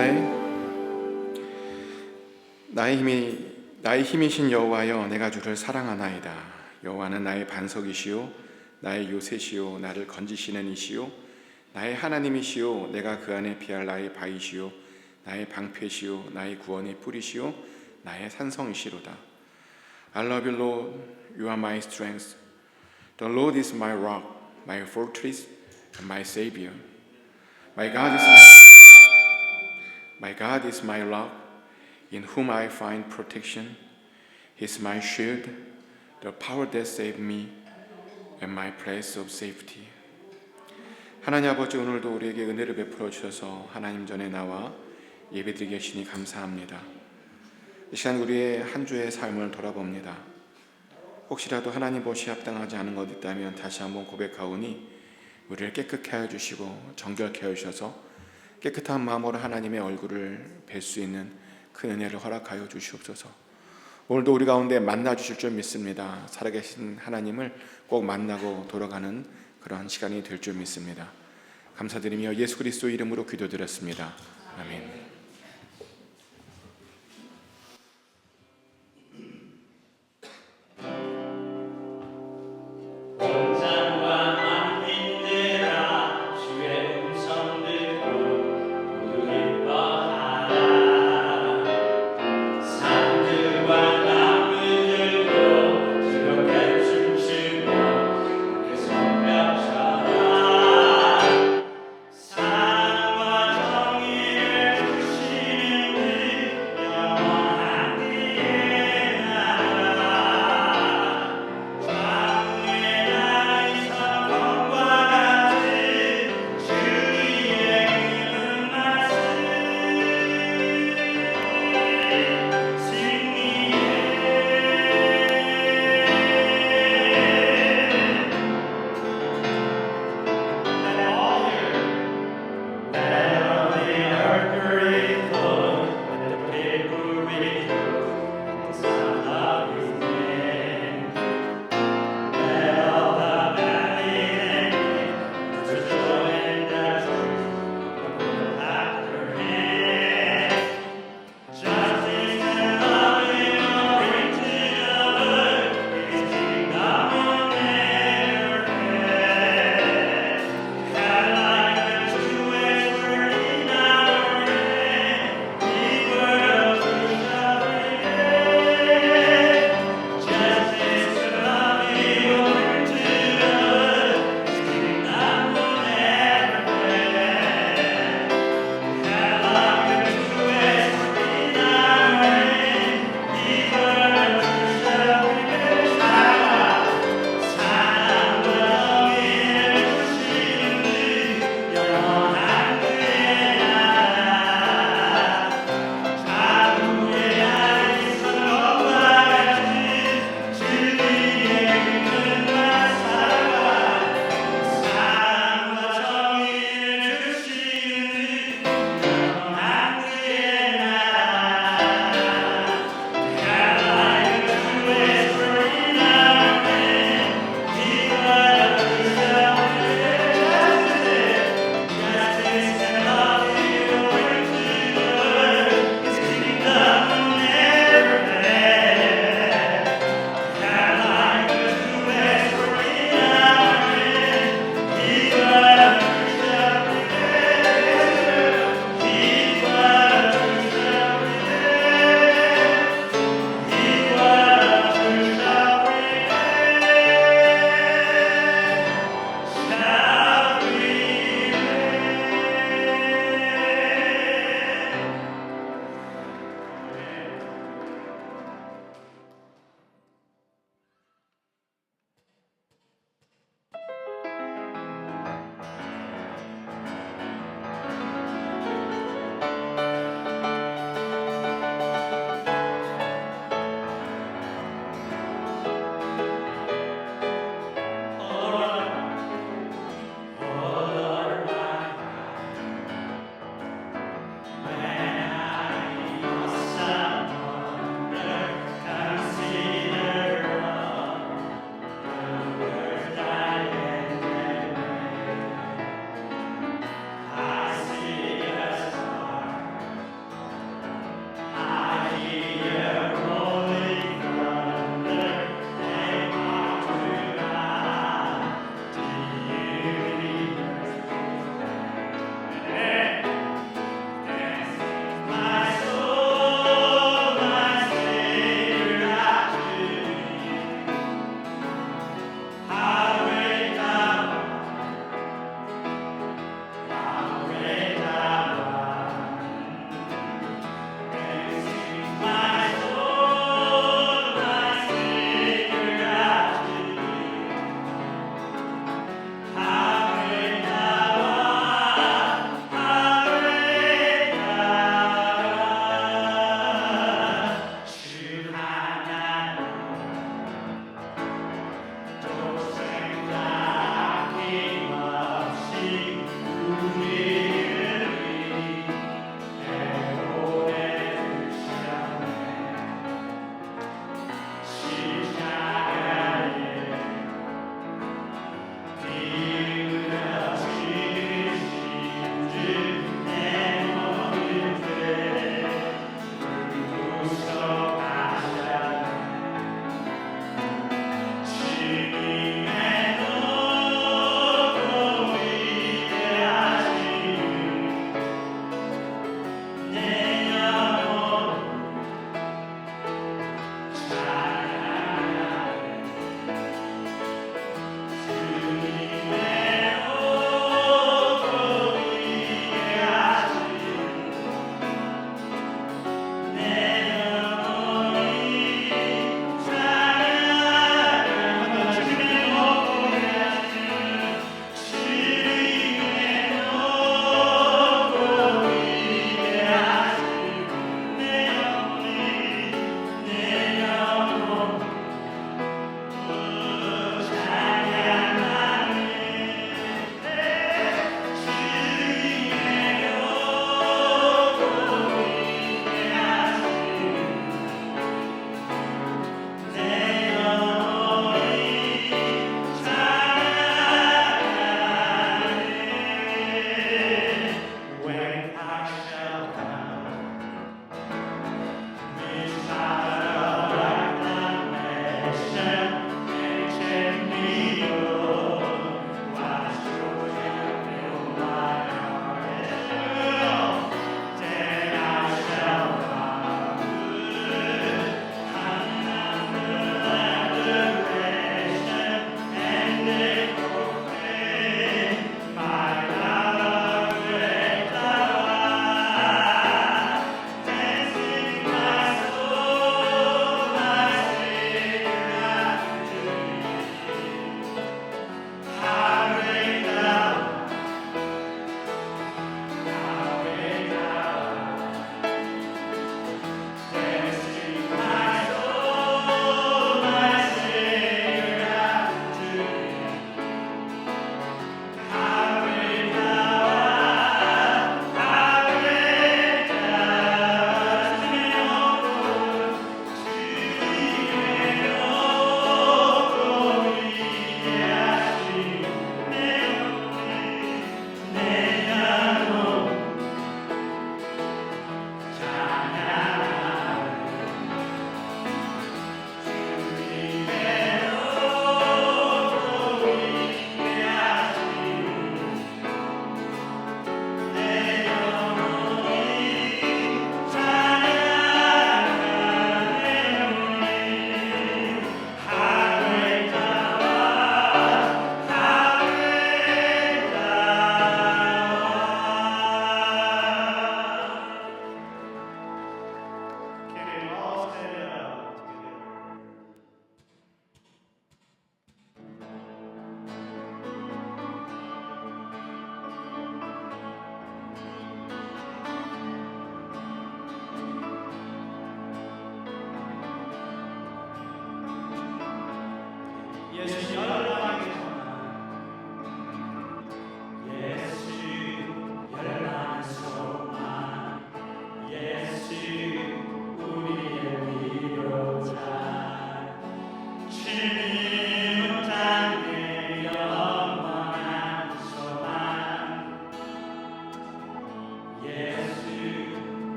play. 나의 힘이신 여호와여, 내가 주를 사랑하나이다. 여호와는 나의 반석이시요 나의 요새시요 나를 건지시는 이시요 나의 하나님이시요 내가 그 안에 피할 나의 바위시요 나의 방패시요 나의 구원의 뿌리시요 나의 산성이시로다. I love you, Lord. You are my strength. The Lord is my rock, my fortress, and my Savior. My God is my rock, in whom I find protection. He is my shield, the power that saved me, and my place of safety. 하나님 아버지, 오늘도 우리에게 은혜를 베풀어 주셔서 하나님 전에 나와 예배드리게 하시니 감사합니다. 이 시간 우리의 한 주의 삶을 돌아봅니다. 혹시라도 하나님 보시에 합당하지 않은 것 있다면 다시 한번 고백하오니 우리를 깨끗게 하여 주시고 정결케 하여 주셔서 깨끗한 마음으로 하나님의 얼굴을 뵐 수 있는 큰 은혜를 허락하여 주시옵소서. 오늘도 우리 가운데 만나 주실 줄 믿습니다. 살아계신 하나님을 꼭 만나고 돌아가는 그러한 시간이 될 줄 믿습니다. 감사드리며 예수 그리스도 이름으로 기도드렸습니다. 아멘.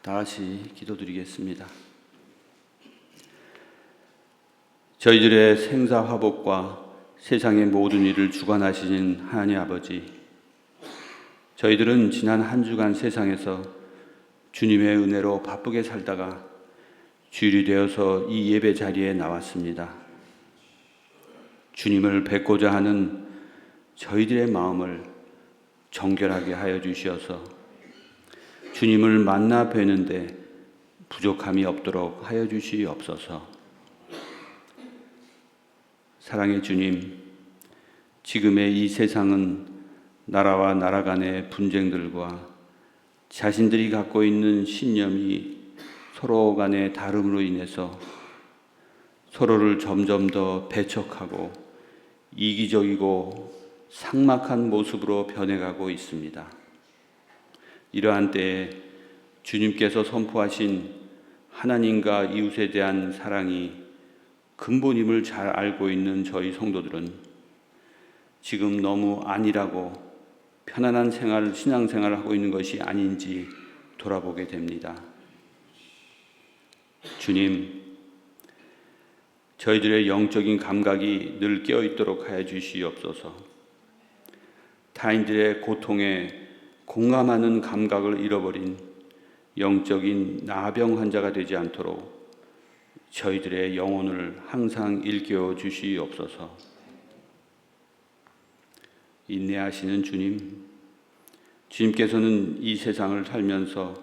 다 같이 기도드리겠습니다. 저희들의 생사화복과 세상의 모든 일을 주관하시는 하나님 아버지, 저희들은 지난 한 주간 세상에서 주님의 은혜로 바쁘게 살다가 주일이 되어서 이 예배 자리에 나왔습니다. 주님을 뵙고자 하는 저희들의 마음을 정결하게 하여 주시어서 주님을 만나 뵈는데 부족함이 없도록 하여 주시옵소서. 사랑의 주님, 지금의 이 세상은 나라와 나라 간의 분쟁들과 자신들이 갖고 있는 신념이 서로 간의 다름으로 인해서 서로를 점점 더 배척하고 이기적이고 삭막한 모습으로 변해가고 있습니다. 이러한 때에 주님께서 선포하신 하나님과 이웃에 대한 사랑이 근본임을 잘 알고 있는 저희 성도들은 지금 너무 안일하고 편안한 신앙생활을 하고 있는 것이 아닌지 돌아보게 됩니다. 주님, 저희들의 영적인 감각이 늘 깨어있도록 하여 주시옵소서. 타인들의 고통에 공감하는 감각을 잃어버린 영적인 나병 환자가 되지 않도록 저희들의 영혼을 항상 일깨워 주시옵소서. 인내하시는 주님, 주님께서는 이 세상을 살면서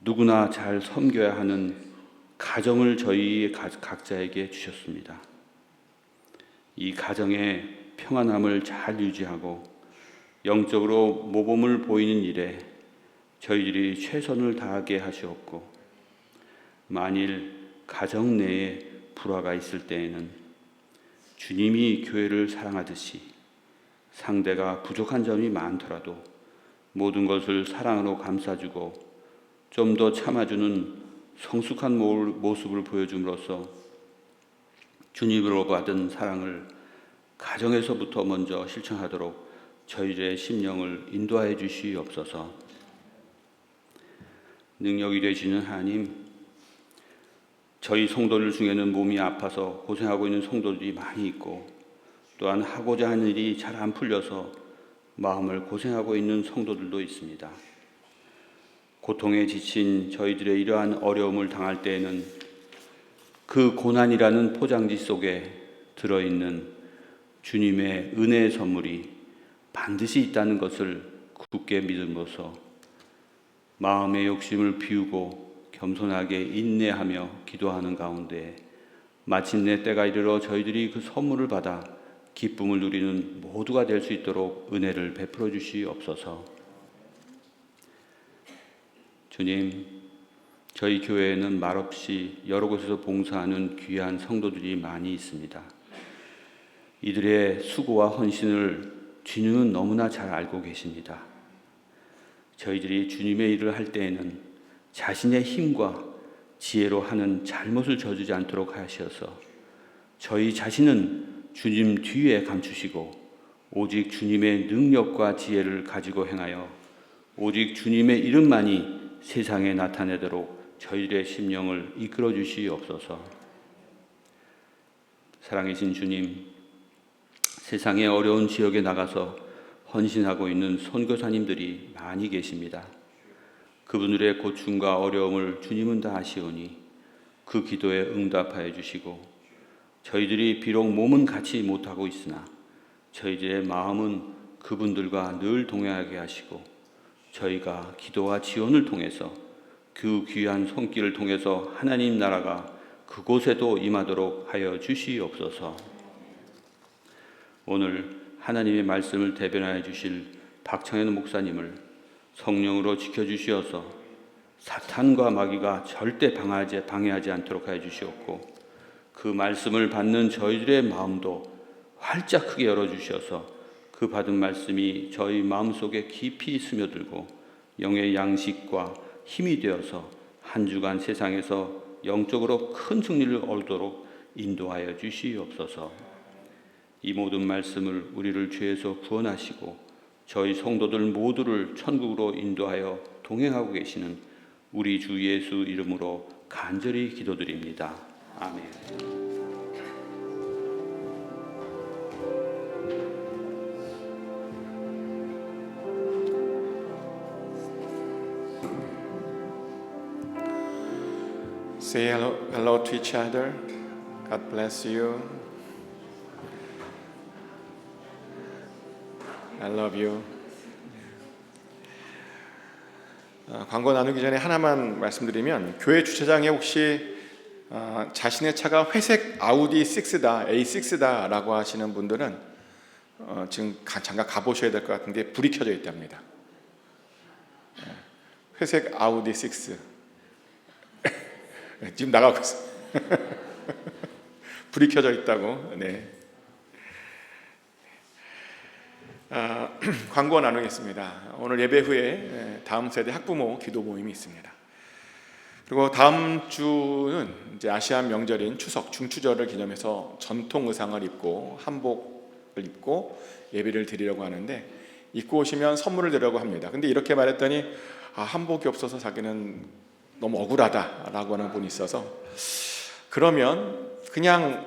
누구나 잘 섬겨야 하는 가정을 저희 각자에게 주셨습니다. 이 가정의 평안함을 잘 유지하고 영적으로 모범을 보이는 일에 저희들이 최선을 다하게 하시옵고, 만일 가정 내에 불화가 있을 때에는 주님이 교회를 사랑하듯이 상대가 부족한 점이 많더라도 모든 것을 사랑으로 감싸주고 좀 더 참아주는 성숙한 모습을 보여줌으로써 주님으로 받은 사랑을 가정에서부터 먼저 실천하도록 저희들의 심령을 인도하여 주시옵소서. 능력이 되시는 하나님, 저희 성도들 중에는 몸이 아파서 고생하고 있는 성도들이 많이 있고, 또한 하고자 하는 일이 잘 안 풀려서 마음을 고생하고 있는 성도들도 있습니다. 고통에 지친 저희들의 이러한 어려움을 당할 때에는 그 고난이라는 포장지 속에 들어있는 주님의 은혜의 선물이 반드시 있다는 것을 굳게 믿음으로써 마음의 욕심을 비우고 겸손하게 인내하며 기도하는 가운데 마침내 때가 이르러 저희들이 그 선물을 받아 기쁨을 누리는 모두가 될 수 있도록 은혜를 베풀어 주시옵소서. 주님, 저희 교회에는 말없이 여러 곳에서 봉사하는 귀한 성도들이 많이 있습니다. 이들의 수고와 헌신을 주님은 너무나 잘 알고 계십니다. 저희들이 주님의 일을 할 때에는 자신의 힘과 지혜로 하는 잘못을 저지르지 않도록 하셔서 저희 자신은 주님 뒤에 감추시고 오직 주님의 능력과 지혜를 가지고 행하여 오직 주님의 이름만이 세상에 나타내도록 저희들의 심령을 이끌어 주시옵소서. 사랑이신 주님, 세상의 어려운 지역에 나가서 헌신하고 있는 선교사님들이 많이 계십니다. 그분들의 고충과 어려움을 주님은 다 아시오니 그 기도에 응답하여 주시고, 저희들이 비록 몸은 같이 못하고 있으나 저희들의 마음은 그분들과 늘 동행하게 하시고, 저희가 기도와 지원을 통해서 그 귀한 손길을 통해서 하나님 나라가 그곳에도 임하도록 하여 주시옵소서. 오늘 하나님의 말씀을 대변하여 주실 박창현 목사님을 성령으로 지켜주시어서 사탄과 마귀가 절대 방해하지 않도록 하여 주시옵고, 그 말씀을 받는 저희들의 마음도 활짝 크게 열어주셔서 그 받은 말씀이 저희 마음속에 깊이 스며들고 영의 양식과 힘이 되어서 한 주간 세상에서 영적으로 큰 승리를 얻도록 인도하여 주시옵소서. 이 모든 말씀을 우리를 죄에서 구원하시고 저희 성도들 모두를 천국으로 인도하여 동행하고 계시는 우리 주 예수 이름으로 간절히 기도드립니다. 아멘. Say hello to each other. God bless you. I love you. 광고 나누기 전에 하나만 말씀드리면, 교회 주차장에 혹시 자신의 차가 회색 아우디 6다, A6다 라고 하시는 분들은 지금 잠깐 가보셔야 될 것 같은데 불이 켜져 있답니다. 회색 아우디 6 지금 나가고 있어요. 불이 켜져 있다고. 네. 광고 나누겠습니다. 오늘 예배 후에 다음 세대 학부모 기도 모임이 있습니다. 그리고 다음 주는 이제 아시아 명절인 추석 중추절을 기념해서 전통 의상을 입고 한복을 입고 예배를 드리려고 하는데, 입고 오시면 선물을 드리려고 합니다. 근데 이렇게 말했더니 한복이 없어서 자기는 너무 억울하다라고 하는 분이 있어서, 그러면 그냥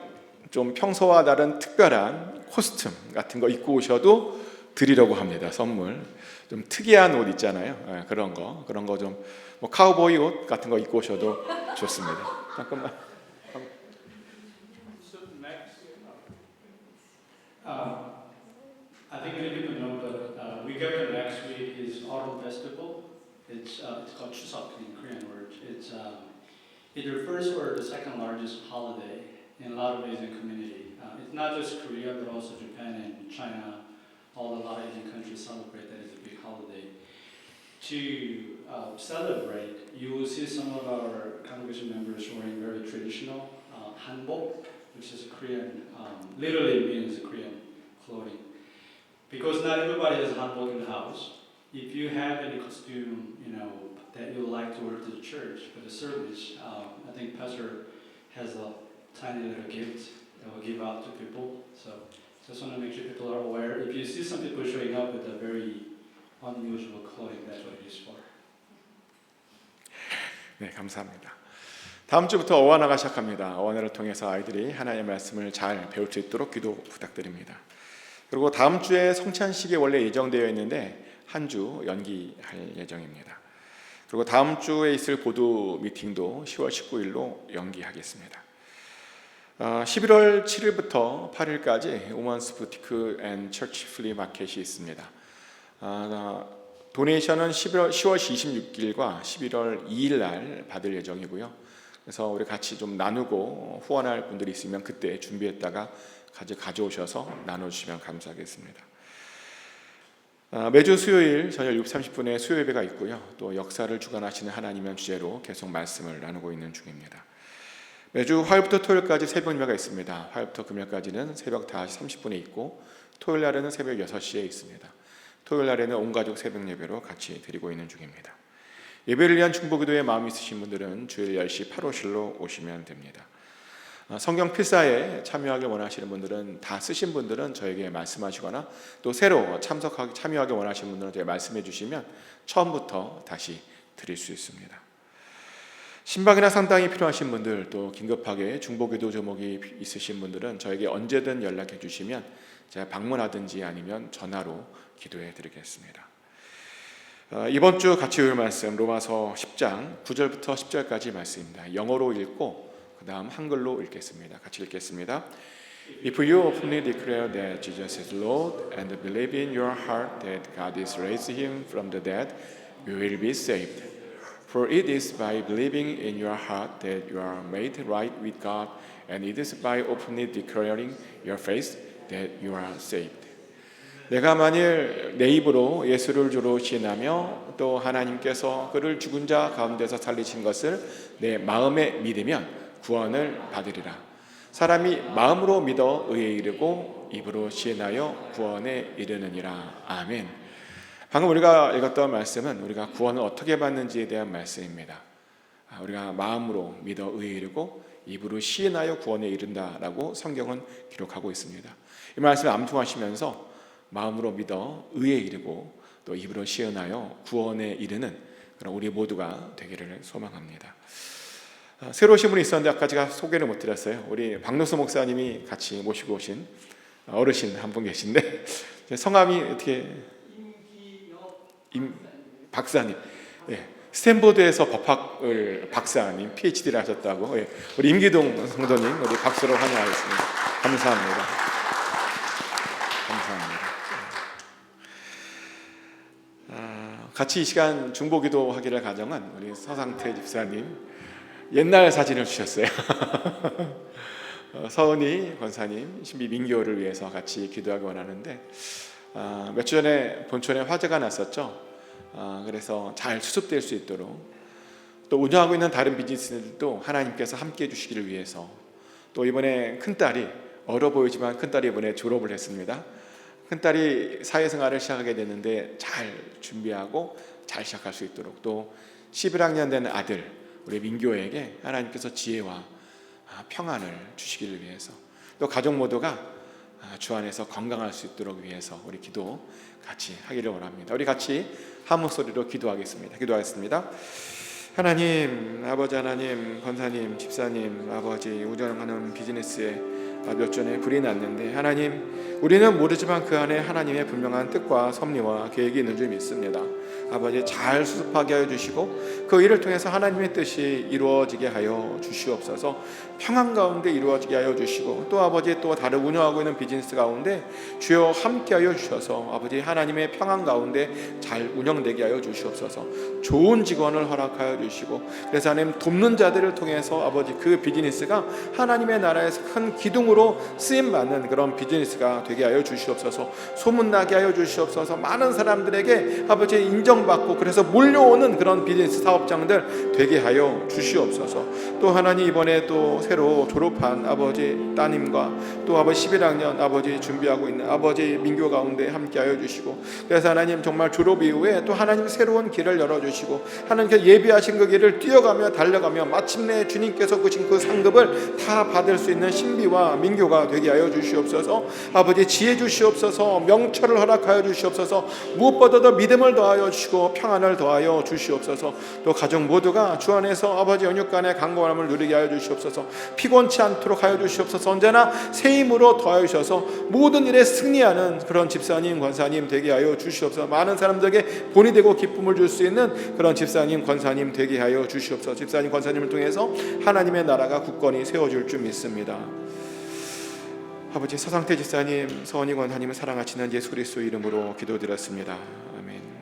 좀 평소와 다른 특별한 코스튬 같은 거 입고 오셔도 드리려고 합니다. 선물. 좀 특이한 옷 있잖아요. 그런 거 좀 뭐 카우보이 옷 같은 거 입고 오셔도 좋습니다. 잠깐만. I think many people know, but we go to next week is Autumn Festival. It's called Chuseok in Korean word. It refers to the second largest holiday in a lot of Asian community. It's not just Korea, but also Japan and China. A lot of Asian countries celebrate that as a big holiday. To celebrate, you will see some of our congregation members wearing very traditional hanbok, which is Korean, literally means Korean clothing. Because not everybody has hanbok in the house. If you have any costume, that you would like to wear to the church for the service, I think Pastor has a tiny little gift that will give out to people. So just want to make sure people are aware. If you see some people showing up with a very unusual clothing, that's what it is for. 네, 감사합니다. 다음 주부터 어원화가 시작합니다. 어원화를 통해서 아이들이 하나님의 말씀을 잘 배울 수 있도록 기도 부탁드립니다. 그리고 다음 주에 성찬식이 원래 예정되어 있는데 한 주 연기할 예정입니다. 그리고 다음 주에 있을 보도 미팅도 10월 19일로 연기하겠습니다. 11월 7일부터 8일까지 우먼스 부티크 앤 처치 플리 마켓이 있습니다. 도네이션은 10월 26일과 11월 2일 날 받을 예정이고요. 그래서 우리 같이 좀 나누고 후원할 분들이 있으면 그때 준비했다가 가져오셔서 나눠주시면 감사하겠습니다. 매주 수요일 저녁 7시 30분에 수요 예배가 있고요. 또 역사를 주관하시는 하나님의 주제로 계속 말씀을 나누고 있는 중입니다. 매주 화요일부터 토요일까지 새벽 예배가 있습니다. 화요일부터 금요일까지는 새벽 5시 30분에 있고 토요일 날에는 새벽 6시에 있습니다. 토요일 날에는 온 가족 새벽 예배로 같이 드리고 있는 중입니다. 예배를 위한 중보기도에 마음이 있으신 분들은 주일 10시 8호실로 오시면 됩니다. 성경 필사에 참여하기 원하시는 분들은 다 쓰신 분들은 저에게 말씀하시거나 또 새로 참여하기 원하시는 분들은 저에게 말씀해 주시면 처음부터 다시 드릴 수 있습니다. 신방이나 상담이 필요하신 분들, 또 긴급하게 중보기도 제목이 있으신 분들은 저에게 언제든 연락해 주시면 제가 방문하든지 아니면 전화로 기도해 드리겠습니다. 이번 주 같이 읽을 말씀 로마서 10장 9절부터 10절까지 말씀입니다. 영어로 읽고 그 다음 한글로 읽겠습니다. 같이 읽겠습니다. If you openly declare that Jesus is Lord and believe in your heart that God has raised him from the dead, you will be saved. For it is by believing in your heart that you are made right with God, and it is by openly declaring your faith that you are saved. 내가 만일 내 입으로 예수를 주로 시인하며 또 하나님께서 그를 죽은 자 가운데서 살리신 것을 내 마음에 믿으면 구원을 받으리라. 사람이 마음으로 믿어 의에 이르고 입으로 시인하여 구원에 이르느니라. 아멘. 방금 우리가 읽었던 말씀은 우리가 구원을 어떻게 받는지에 대한 말씀입니다. 우리가 마음으로 믿어 의에 이르고 입으로 시인하여 구원에 이른다라고 성경은 기록하고 있습니다. 이 말씀을 암송하시면서 마음으로 믿어 의에 이르고 또 입으로 시인하여 구원에 이르는 그런 우리 모두가 되기를 소망합니다. 새로 오신 분이 있었는데 아까 제가 소개를 못 드렸어요. 우리 박노수 목사님이 같이 모시고 오신 어르신 한 분 계신데 성함이 어떻게 박사님. 예. 스탠포드에서 법학을 박사님 PhD를 하셨다고. 예. 우리 임기동 성도님 우리 박수로 환영하겠습니다. 감사합니다. 감사합니다. 같이 이 시간 중보기도 하기를 가정한 우리 서상태 집사님 옛날 사진을 주셨어요. 서은희 권사님 신비 민교를 위해서 같이 기도하기 원하는데 몇 주 전에 본촌에 화재가 났었죠. 그래서 잘 수습될 수 있도록 또 운영하고 있는 다른 비즈니스들도 하나님께서 함께 해주시기를 위해서 또 이번에 큰딸이 어려 보이지만 큰딸이 이번에 졸업을 했습니다. 큰딸이 사회생활을 시작하게 됐는데 잘 준비하고 잘 시작할 수 있도록 또 11학년 된 아들 우리 민교에게 하나님께서 지혜와 평안을 주시기를 위해서 또 가족 모두가 주 안에서 건강할 수 있도록 위해서 우리 기도 같이 하기를 원합니다. 우리 같이 한 목소리로 기도하겠습니다. 하나님, 아버지 하나님, 권사님, 집사님, 아버지 운영하는 비즈니스에 몇 전에 불이 났는데 하나님, 우리는 모르지만 그 안에 하나님의 분명한 뜻과 섭리와 계획이 있는 줄 믿습니다. 아버지, 잘 수습하게 하여 주시고 그 일을 통해서 하나님의 뜻이 이루어지게 하여 주시옵소서. 평안 가운데 이루어지게 하여 주시고 또 아버지, 또 다른 운영하고 있는 비즈니스 가운데 주여 함께 하여 주셔서 아버지, 하나님의 평안 가운데 잘 운영되게 하여 주시옵소서. 좋은 직원을 허락하여 주시고 그래서 하나님, 돕는 자들을 통해서 아버지, 그 비즈니스가 하나님의 나라에서 큰 기둥으로 쓰임받는 그런 비즈니스가 되게 하여 주시옵소서. 소문나게 하여 주시옵소서. 많은 사람들에게 아버지 인정받고 그래서 몰려오는 그런 비즈니스 사업장들 되게 하여 주시옵소서. 또 하나님, 이번에 또 새로 졸업한 아버지 따님과 또 아버지 11학년 아버지 준비하고 있는 아버지 민교 가운데 함께 하여 주시고 그래서 하나님, 정말 졸업 이후에 또 하나님 새로운 길을 열어주시고 하나님께서 예비하신 그 길을 뛰어가며 달려가며 마침내 주님께서 주신 그 상급을 다 받을 수 있는 신비와 민교가 되게 하여 주시옵소서. 아버지, 지혜 주시옵소서. 명철을 허락하여 주시옵소서. 무엇보다도 믿음을 더하여 주시고 평안을 더하여 주시옵소서. 또 가족 모두가 주 안에서 아버지 연육간의 강건함을 누리게 하여 주시옵소서. 피곤치 않도록 하여 주시옵소서. 언제나 새 힘으로 더하여 주셔서 모든 일에 승리하는 그런 집사님, 권사님 되게 하여 주시옵소서. 많은 사람들에게 본이 되고 기쁨을 줄 수 있는 그런 집사님, 권사님 되게 하여 주시옵소서. 집사님, 권사님을 통해서 하나님의 나라가 굳건히 세워질 줄 믿습니다. 아버지, 서상태 집사님, 서원희 권사님을 사랑하시는 예수 그리스도 이름으로 기도드렸습니다. 아멘.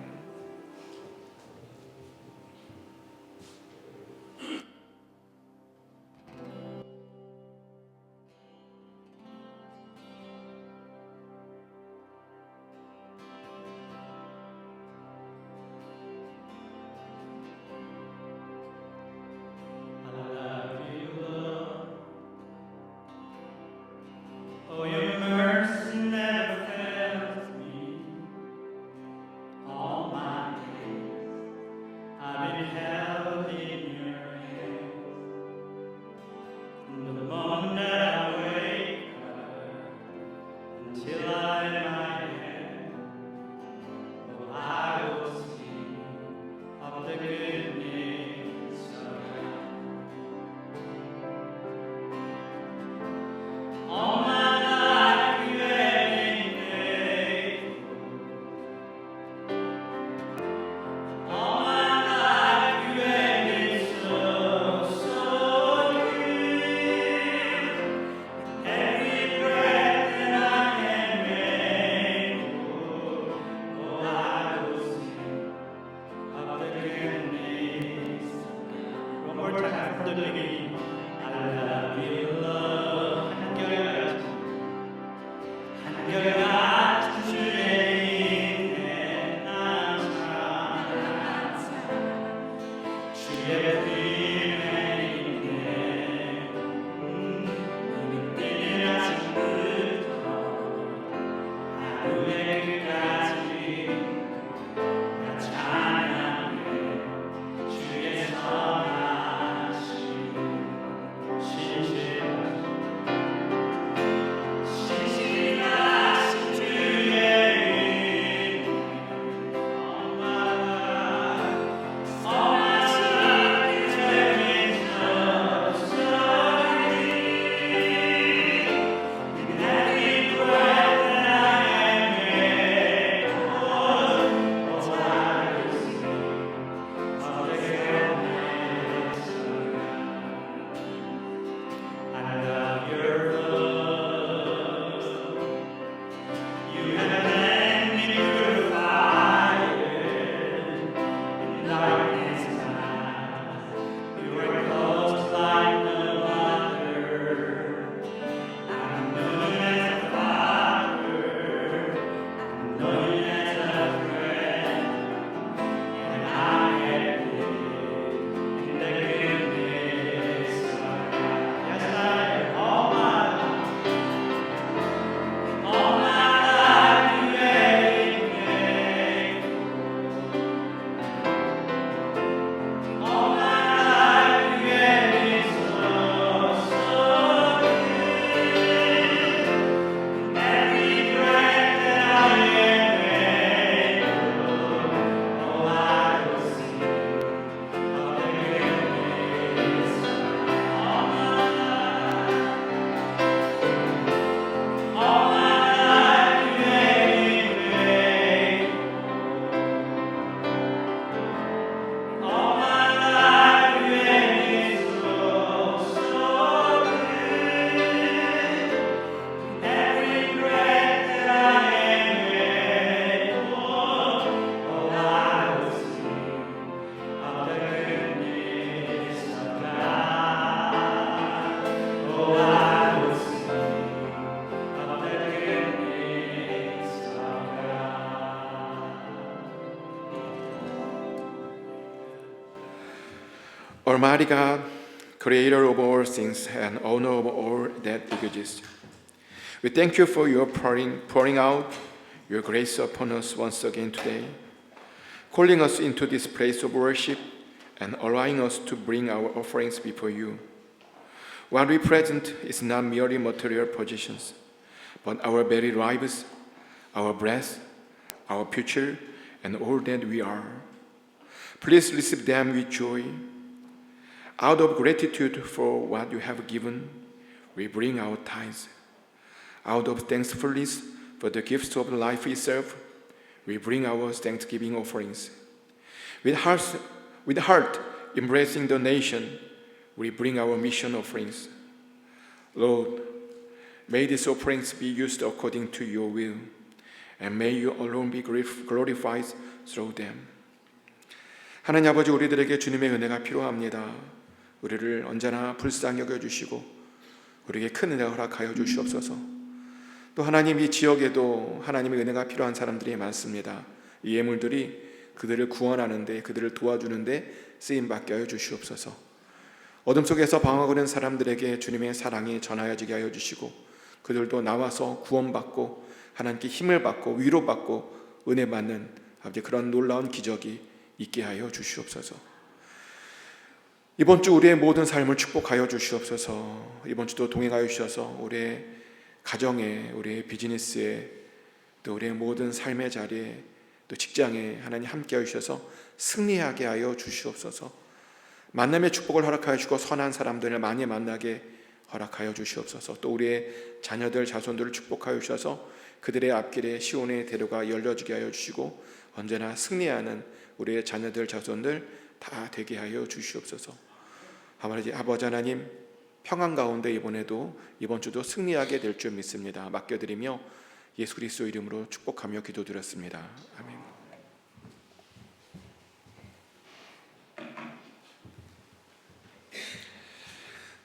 Oh, your mercy never fails me. All my days I've been held in your hands. From the moment that I wake up until I lay my head, oh, I will sing of the goodness of God. All my Almighty God, Creator of all things and owner of all that exists, we thank you for your pouring out your grace upon us once again today, calling us into this place of worship and allowing us to bring our offerings before you. What we present is not merely material possessions, but our very lives, our breath, our future, and all that we are. Please receive them with joy. Out of gratitude for what you have given, we bring our tithes. Out of thankfulness for the gifts of life itself, we bring our thanksgiving offerings. With heart embracing the nation, we bring our mission offerings. Lord, may these offerings be used according to your will, and may you alone be glorified through them. 하나님 아버지, 우리들에게 주님의 은혜가 필요합니다. 우리를 언제나 불쌍히 여겨주시고 우리에게 큰 은혜 허락하여 주시옵소서. 또 하나님, 이 지역에도 하나님의 은혜가 필요한 사람들이 많습니다. 이 예물들이 그들을 구원하는데, 그들을 도와주는데 쓰임받게 하여 주시옵소서. 어둠 속에서 방황하고 있는 사람들에게 주님의 사랑이 전하여지게 하여 주시고, 그들도 나와서 구원받고 하나님께 힘을 받고 위로받고 은혜 받는 아버지 그런 놀라운 기적이 있게 하여 주시옵소서. 이번 주 우리의 모든 삶을 축복하여 주시옵소서. 이번 주도 동행하여 주셔서 우리의 가정에, 우리의 비즈니스에, 또 우리의 모든 삶의 자리에, 또 직장에 하나님 함께하여 주셔서 승리하게 하여 주시옵소서. 만남의 축복을 허락하여 주시고 선한 사람들을 많이 만나게 허락하여 주시옵소서. 또 우리의 자녀들, 자손들을 축복하여 주셔서 그들의 앞길에 시온의 대로가 열려지게 하여 주시고 언제나 승리하는 우리의 자녀들, 자손들 다 되게 하여 주시옵소서. 아버지 하나님, 평안 가운데 이번 주도 승리하게 될 줄 믿습니다. 맡겨드리며 예수 그리스도 이름으로 축복하며 기도드렸습니다. 아멘.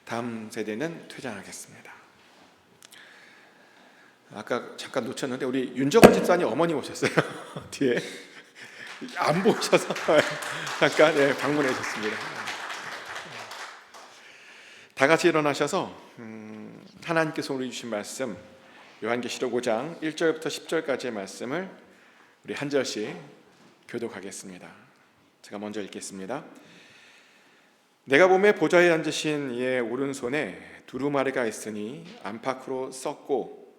다음 세대는 퇴장하겠습니다. 아까 잠깐 놓쳤는데 우리 윤정원 집사님 어머니 오셨어요. 뒤에 안 보셔서 잠깐 방문해 주셨습니다. 다 같이 일어나셔서 하나님께서 우리 주신 말씀 요한계시록 5장 1절부터 10절까지의 말씀을 우리 한 절씩 교독하겠습니다. 제가 먼저 읽겠습니다. 내가 보매 보좌에 앉으신 이의 오른손에 두루마리가 있으니 안팎으로 썩고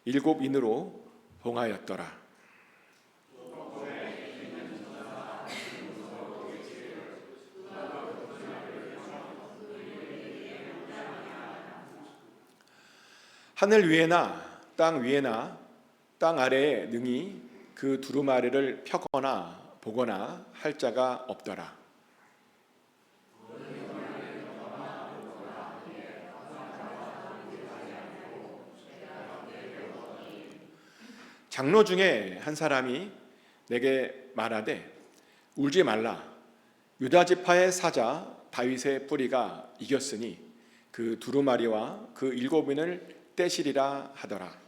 7 인으로 봉하였더라. 하늘 위에나 땅 위에나 땅 아래에 능히 그 두루마리를 펴거나 보거나 할 자가 없더라. 장로 중에 한 사람이 내게 말하되 울지 말라. 유다 지파의 사자 다윗의 뿌리가 이겼으니 그 두루마리와 그 7인을 떼시리라 하더라.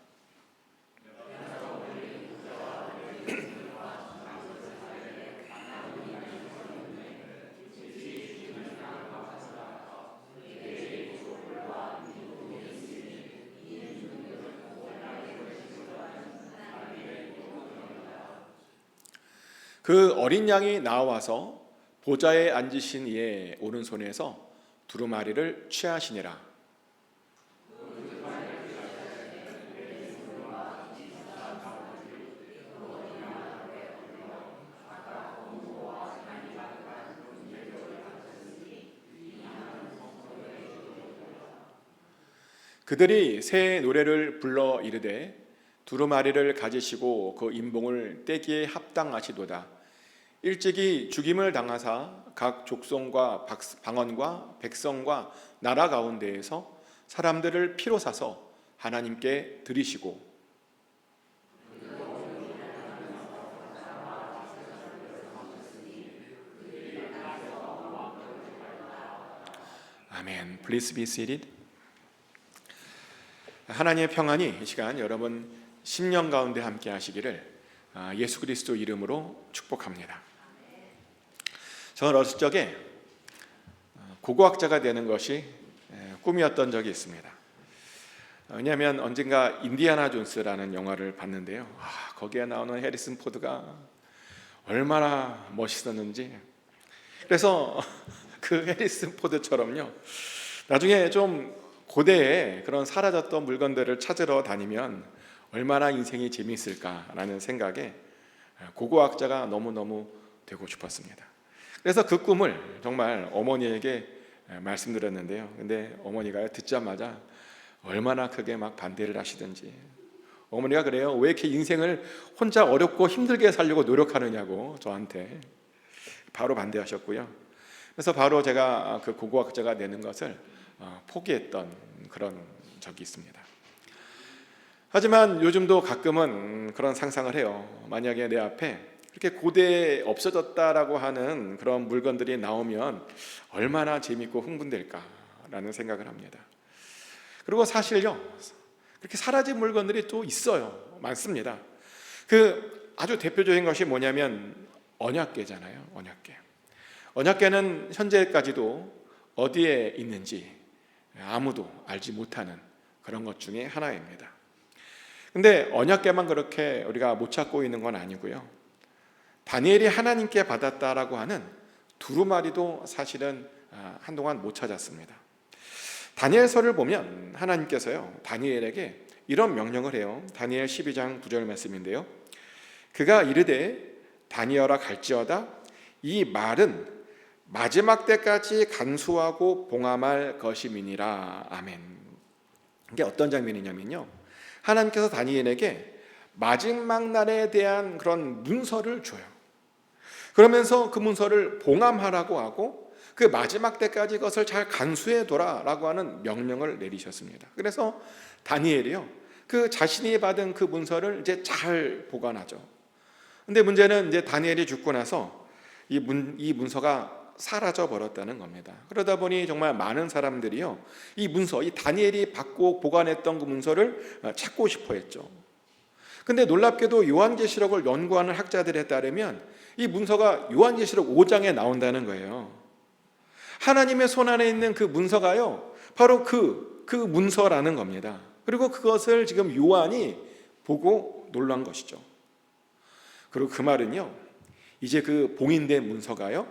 그 어린 양이 나와서 보좌에 앉으신 이의 오른손에서 두루마리를 취하시니라. 그들이 새 노래를 불러 이르되 두루마리를 가지시고 그 인봉을 떼기에 합당하시도다. 일찍이 죽임을 당하사 각 족속과 방언과 백성과 나라 가운데에서 사람들을 피로 사서 하나님께 드리시고 아멘. Please be seated. 하나님의 평안이 이 시간 여러분 심령 가운데 함께 하시기를 예수 그리스도 이름으로 축복합니다. 저는 어렸을 적에 고고학자가 되는 것이 꿈이었던 적이 있습니다. 왜냐하면 언젠가 인디아나 존스라는 영화를 봤는데요. 거기에 나오는 해리슨 포드가 얼마나 멋있었는지. 그래서 그 해리슨 포드처럼요, 나중에 좀 고대에 그런 사라졌던 물건들을 찾으러 다니면 얼마나 인생이 재미있을까라는 생각에 고고학자가 너무너무 되고 싶었습니다. 그래서 그 꿈을 정말 어머니에게 말씀드렸는데요. 근데 어머니가 듣자마자 얼마나 크게 막 반대를 하시든지. 어머니가 그래요. 왜 이렇게 인생을 혼자 어렵고 힘들게 살려고 노력하느냐고 저한테 바로 반대하셨고요. 그래서 바로 제가 그 고고학자가 되는 것을 포기했던 그런 적이 있습니다. 하지만 요즘도 가끔은 그런 상상을 해요. 만약에 내 앞에 그렇게 고대에 없어졌다라고 하는 그런 물건들이 나오면 얼마나 재밌고 흥분될까라는 생각을 합니다. 그리고 사실요, 그렇게 사라진 물건들이 또 있어요. 많습니다. 그 아주 대표적인 것이 뭐냐면 언약궤잖아요. 언약궤. 언약궤는 현재까지도 어디에 있는지 아무도 알지 못하는 그런 것 중에 하나입니다. 근데 언약궤만 그렇게 우리가 못 찾고 있는 건 아니고요. 다니엘이 하나님께 받았다라고 하는 두루마리도 사실은 한동안 못 찾았습니다. 다니엘서를 보면 하나님께서요, 다니엘에게 이런 명령을 해요. 다니엘 12장 9절 말씀인데요. 그가 이르되 다니엘아 갈지어다 이 말은 마지막 때까지 간수하고 봉함할 것임이니라. 아멘. 이게 어떤 장면이냐면요, 하나님께서 다니엘에게 마지막 날에 대한 그런 문서를 줘요. 그러면서 그 문서를 봉함하라고 하고 그 마지막 때까지 그것을 잘 간수해둬라 라고 하는 명령을 내리셨습니다. 그래서 다니엘이요, 그 자신이 받은 그 문서를 이제 잘 보관하죠. 근데 문제는 이제 다니엘이 죽고 나서 이 문서가 사라져 버렸다는 겁니다. 그러다 보니 정말 많은 사람들이요, 이 문서, 이 다니엘이 받고 보관했던 그 문서를 찾고 싶어 했죠. 근데 놀랍게도 요한계시록을 연구하는 학자들에 따르면 이 문서가 요한계시록 5장에 나온다는 거예요. 하나님의 손 안에 있는 그 문서가요, 바로 그 문서라는 겁니다. 그리고 그것을 지금 요한이 보고 놀란 것이죠. 그리고 그 말은요, 이제 그 봉인된 문서가요,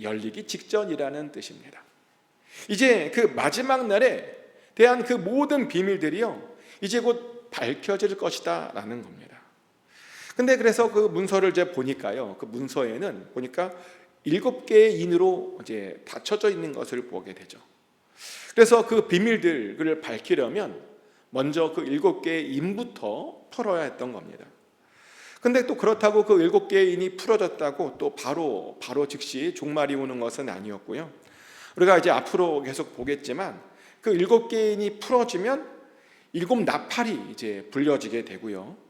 열리기 직전이라는 뜻입니다. 이제 그 마지막 날에 대한 그 모든 비밀들이요, 이제 곧 밝혀질 것이다 라는 겁니다. 근데 그래서 그 문서를 이제 보니까요, 그 문서에는 보니까 7개의 인으로 이제 닫혀져 있는 것을 보게 되죠. 그래서 그 비밀들을 밝히려면 먼저 그 7개의 인부터 풀어야 했던 겁니다. 근데 또 그렇다고 그 7개의 인이 풀어졌다고 또 바로 즉시 종말이 오는 것은 아니었고요. 우리가 이제 앞으로 계속 보겠지만 그 7개의 인이 풀어지면 7 나팔이 이제 불려지게 되고요.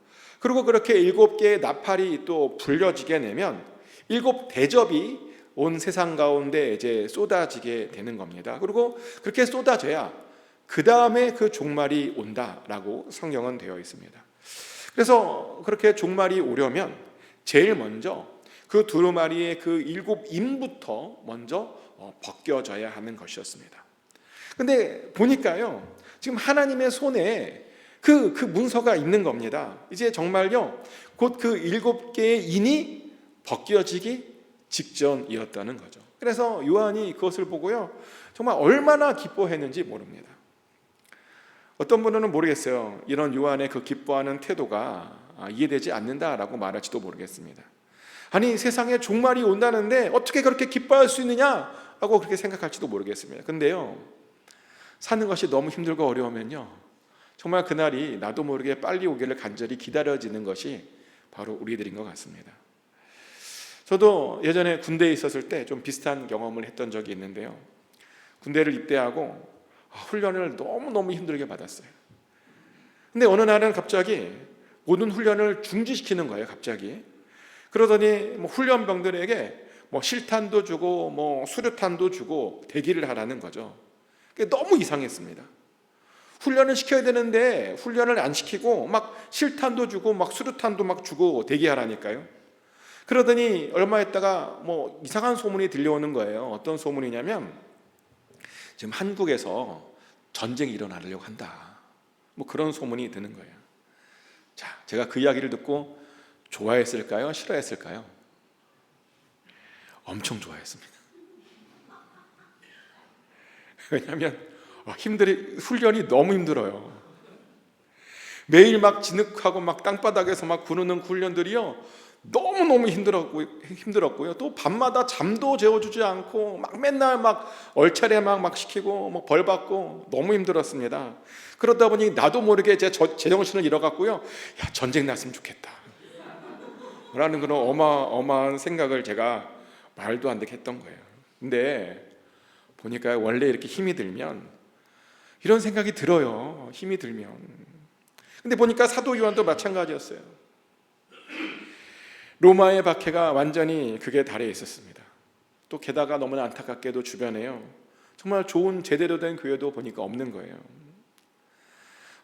그리고 그렇게 7개의 나팔이 또 불려지게 되면 7 대접이 온 세상 가운데 이제 쏟아지게 되는 겁니다. 그리고 그렇게 쏟아져야 그 다음에 그 종말이 온다라고 성경은 되어 있습니다. 그래서 그렇게 종말이 오려면 제일 먼저 그 두루마리의 그 7 인부터 먼저 벗겨져야 하는 것이었습니다. 근데 보니까요, 지금 하나님의 손에 그 문서가 있는 겁니다. 이제 정말요, 곧 그 7개의 인이 벗겨지기 직전이었다는 거죠. 그래서 요한이 그것을 보고요, 정말 얼마나 기뻐했는지 모릅니다. 어떤 분은 모르겠어요. 이런 요한의 그 기뻐하는 태도가 이해되지 않는다라고 말할지도 모르겠습니다. 아니, 세상에 종말이 온다는데 어떻게 그렇게 기뻐할 수 있느냐라고 그렇게 생각할지도 모르겠습니다. 근데요, 사는 것이 너무 힘들고 어려우면요, 정말 그날이 나도 모르게 빨리 오기를 간절히 기다려지는 것이 바로 우리들인 것 같습니다. 저도 예전에 군대에 있었을 때 좀 비슷한 경험을 했던 적이 있는데요. 군대를 입대하고 훈련을 너무너무 힘들게 받았어요. 근데 어느 날은 갑자기 모든 훈련을 중지시키는 거예요. 갑자기. 그러더니 훈련병들에게 실탄도 주고 수류탄도 주고 대기를 하라는 거죠. 그게 너무 이상했습니다. 훈련을 시켜야 되는데 훈련을 안 시키고 막 실탄도 주고 막 수류탄도 막 주고 대기하라니까요. 그러더니 얼마 있다가 이상한 소문이 들려오는 거예요. 어떤 소문이냐면 지금 한국에서 전쟁이 일어나려고 한다. 뭐 그런 소문이 드는 거예요. 자, 제가 그 이야기를 듣고 좋아했을까요? 싫어했을까요? 엄청 좋아했습니다. 왜냐하면 훈련이 너무 힘들어요. 매일 막 진흙하고 막 땅바닥에서 막 구르는 훈련들이요 너무너무 힘들었고요. 또 밤마다 잠도 재워주지 않고 막 맨날 막 얼차례 막 시키고 뭐 벌 받고 너무 힘들었습니다. 그러다 보니 나도 모르게 제 정신을 잃어갔고요. 야, 전쟁 났으면 좋겠다 라는 그런 어마어마한 생각을 제가 말도 안 되게 했던 거예요. 근데 보니까 원래 이렇게 힘이 들면 이런 생각이 들어요. 힘이 들면. 근데 보니까 사도 요한도 마찬가지였어요. 로마의 박해가 완전히 극에 달해 있었습니다. 또 게다가 너무나 안타깝게도 주변에요 정말 좋은 제대로 된 교회도 보니까 없는 거예요.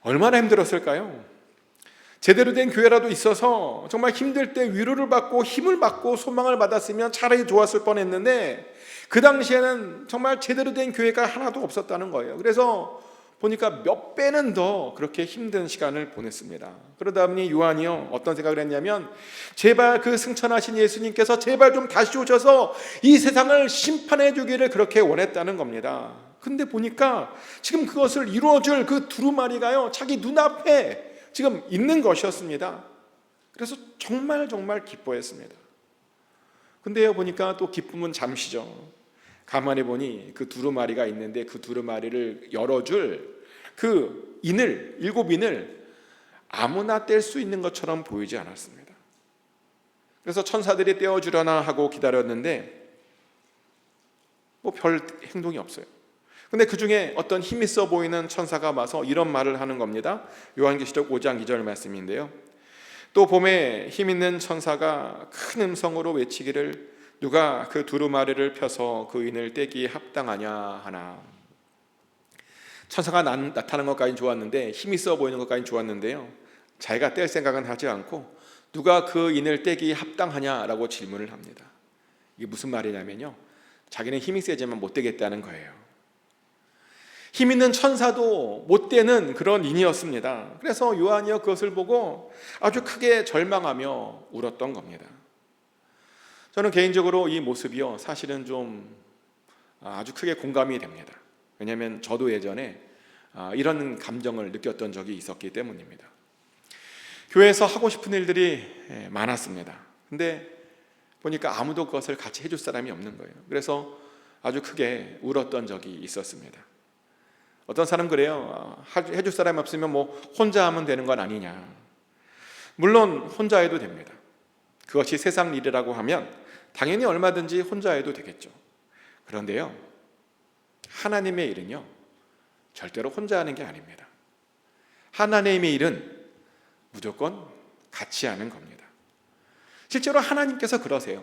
얼마나 힘들었을까요? 제대로 된 교회라도 있어서 정말 힘들 때 위로를 받고 힘을 받고 소망을 받았으면 차라리 좋았을 뻔했는데 그 당시에는 정말 제대로 된 교회가 하나도 없었다는 거예요. 그래서 보니까 몇 배는 더 그렇게 힘든 시간을 보냈습니다. 그러다 보니 요한이요 어떤 생각을 했냐면 제발 그 승천하신 예수님께서 제발 좀 다시 오셔서 이 세상을 심판해 주기를 그렇게 원했다는 겁니다. 근데 보니까 지금 그것을 이루어줄 그 두루마리가요 자기 눈앞에 지금 있는 것이었습니다. 그래서 정말 기뻐했습니다. 근데요 보니까 또 기쁨은 잠시죠. 가만히 보니 그 두루마리가 있는데 그 두루마리를 열어줄 그 인을 7인을 아무나 뗄 수 있는 것처럼 보이지 않았습니다. 그래서 천사들이 떼어주려나 하고 기다렸는데 뭐 별 행동이 없어요. 근데 그 중에 어떤 힘 있어 보이는 천사가 와서 이런 말을 하는 겁니다. 요한계시록 5장 2절 말씀인데요. 또 봄에 힘 있는 천사가 큰 음성으로 외치기를 누가 그 두루마리를 펴서 그 인을 떼기에 합당하냐 하나. 천사가 나타나는 것까지는 좋았는데 힘 있어 보이는 것까지는 좋았는데요 자기가 뗄 생각은 하지 않고 누가 그 인을 떼기에 합당하냐라고 질문을 합니다. 이게 무슨 말이냐면요 자기는 힘이 세지만 못 떼겠다는 거예요. 힘 있는 천사도 못 떼는 그런 인이었습니다. 그래서 요한이요 그것을 보고 아주 크게 절망하며 울었던 겁니다. 저는 개인적으로 이 모습이요 사실은 좀 아주 크게 공감이 됩니다. 왜냐하면 저도 예전에 이런 감정을 느꼈던 적이 있었기 때문입니다. 교회에서 하고 싶은 일들이 많았습니다. 근데 보니까 아무도 그것을 같이 해줄 사람이 없는 거예요. 그래서 아주 크게 울었던 적이 있었습니다. 어떤 사람 그래요. 해줄 사람이 없으면 뭐 혼자 하면 되는 건 아니냐. 물론 혼자 해도 됩니다. 그것이 세상 일이라고 하면 당연히 얼마든지 혼자 해도 되겠죠. 그런데요 하나님의 일은요 절대로 혼자 하는 게 아닙니다. 하나님의 일은 무조건 같이 하는 겁니다. 실제로 하나님께서 그러세요.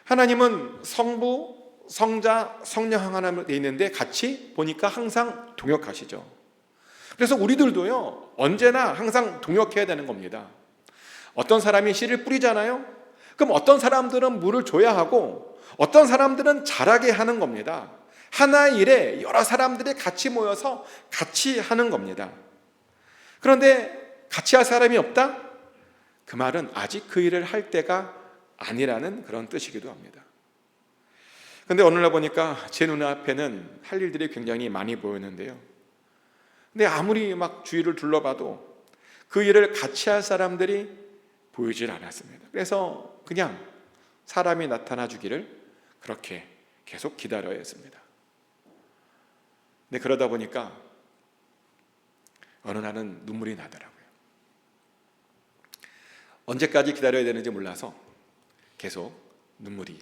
하나님은 성부, 성자, 성령 하나로 되어 있는데 같이 보니까 항상 동역하시죠. 그래서 우리들도요 언제나 항상 동역해야 되는 겁니다. 어떤 사람이 씨를 뿌리잖아요. 그럼 어떤 사람들은 물을 줘야 하고 어떤 사람들은 자라게 하는 겁니다. 하나의 일에 여러 사람들이 같이 모여서 같이 하는 겁니다. 그런데 같이 할 사람이 없다? 그 말은 아직 그 일을 할 때가 아니라는 그런 뜻이기도 합니다. 그런데 오늘날 보니까 제 눈앞에는 할 일들이 굉장히 많이 보였는데요. 근데 아무리 막 주위를 둘러봐도 그 일을 같이 할 사람들이 보이질 않았습니다. 그래서 그냥 사람이 나타나 주기를 그렇게 계속 기다려야 했습니다. 근데 그러다 보니까 어느 날은 눈물이 나더라고요. 언제까지 기다려야 되는지 몰라서 계속 눈물이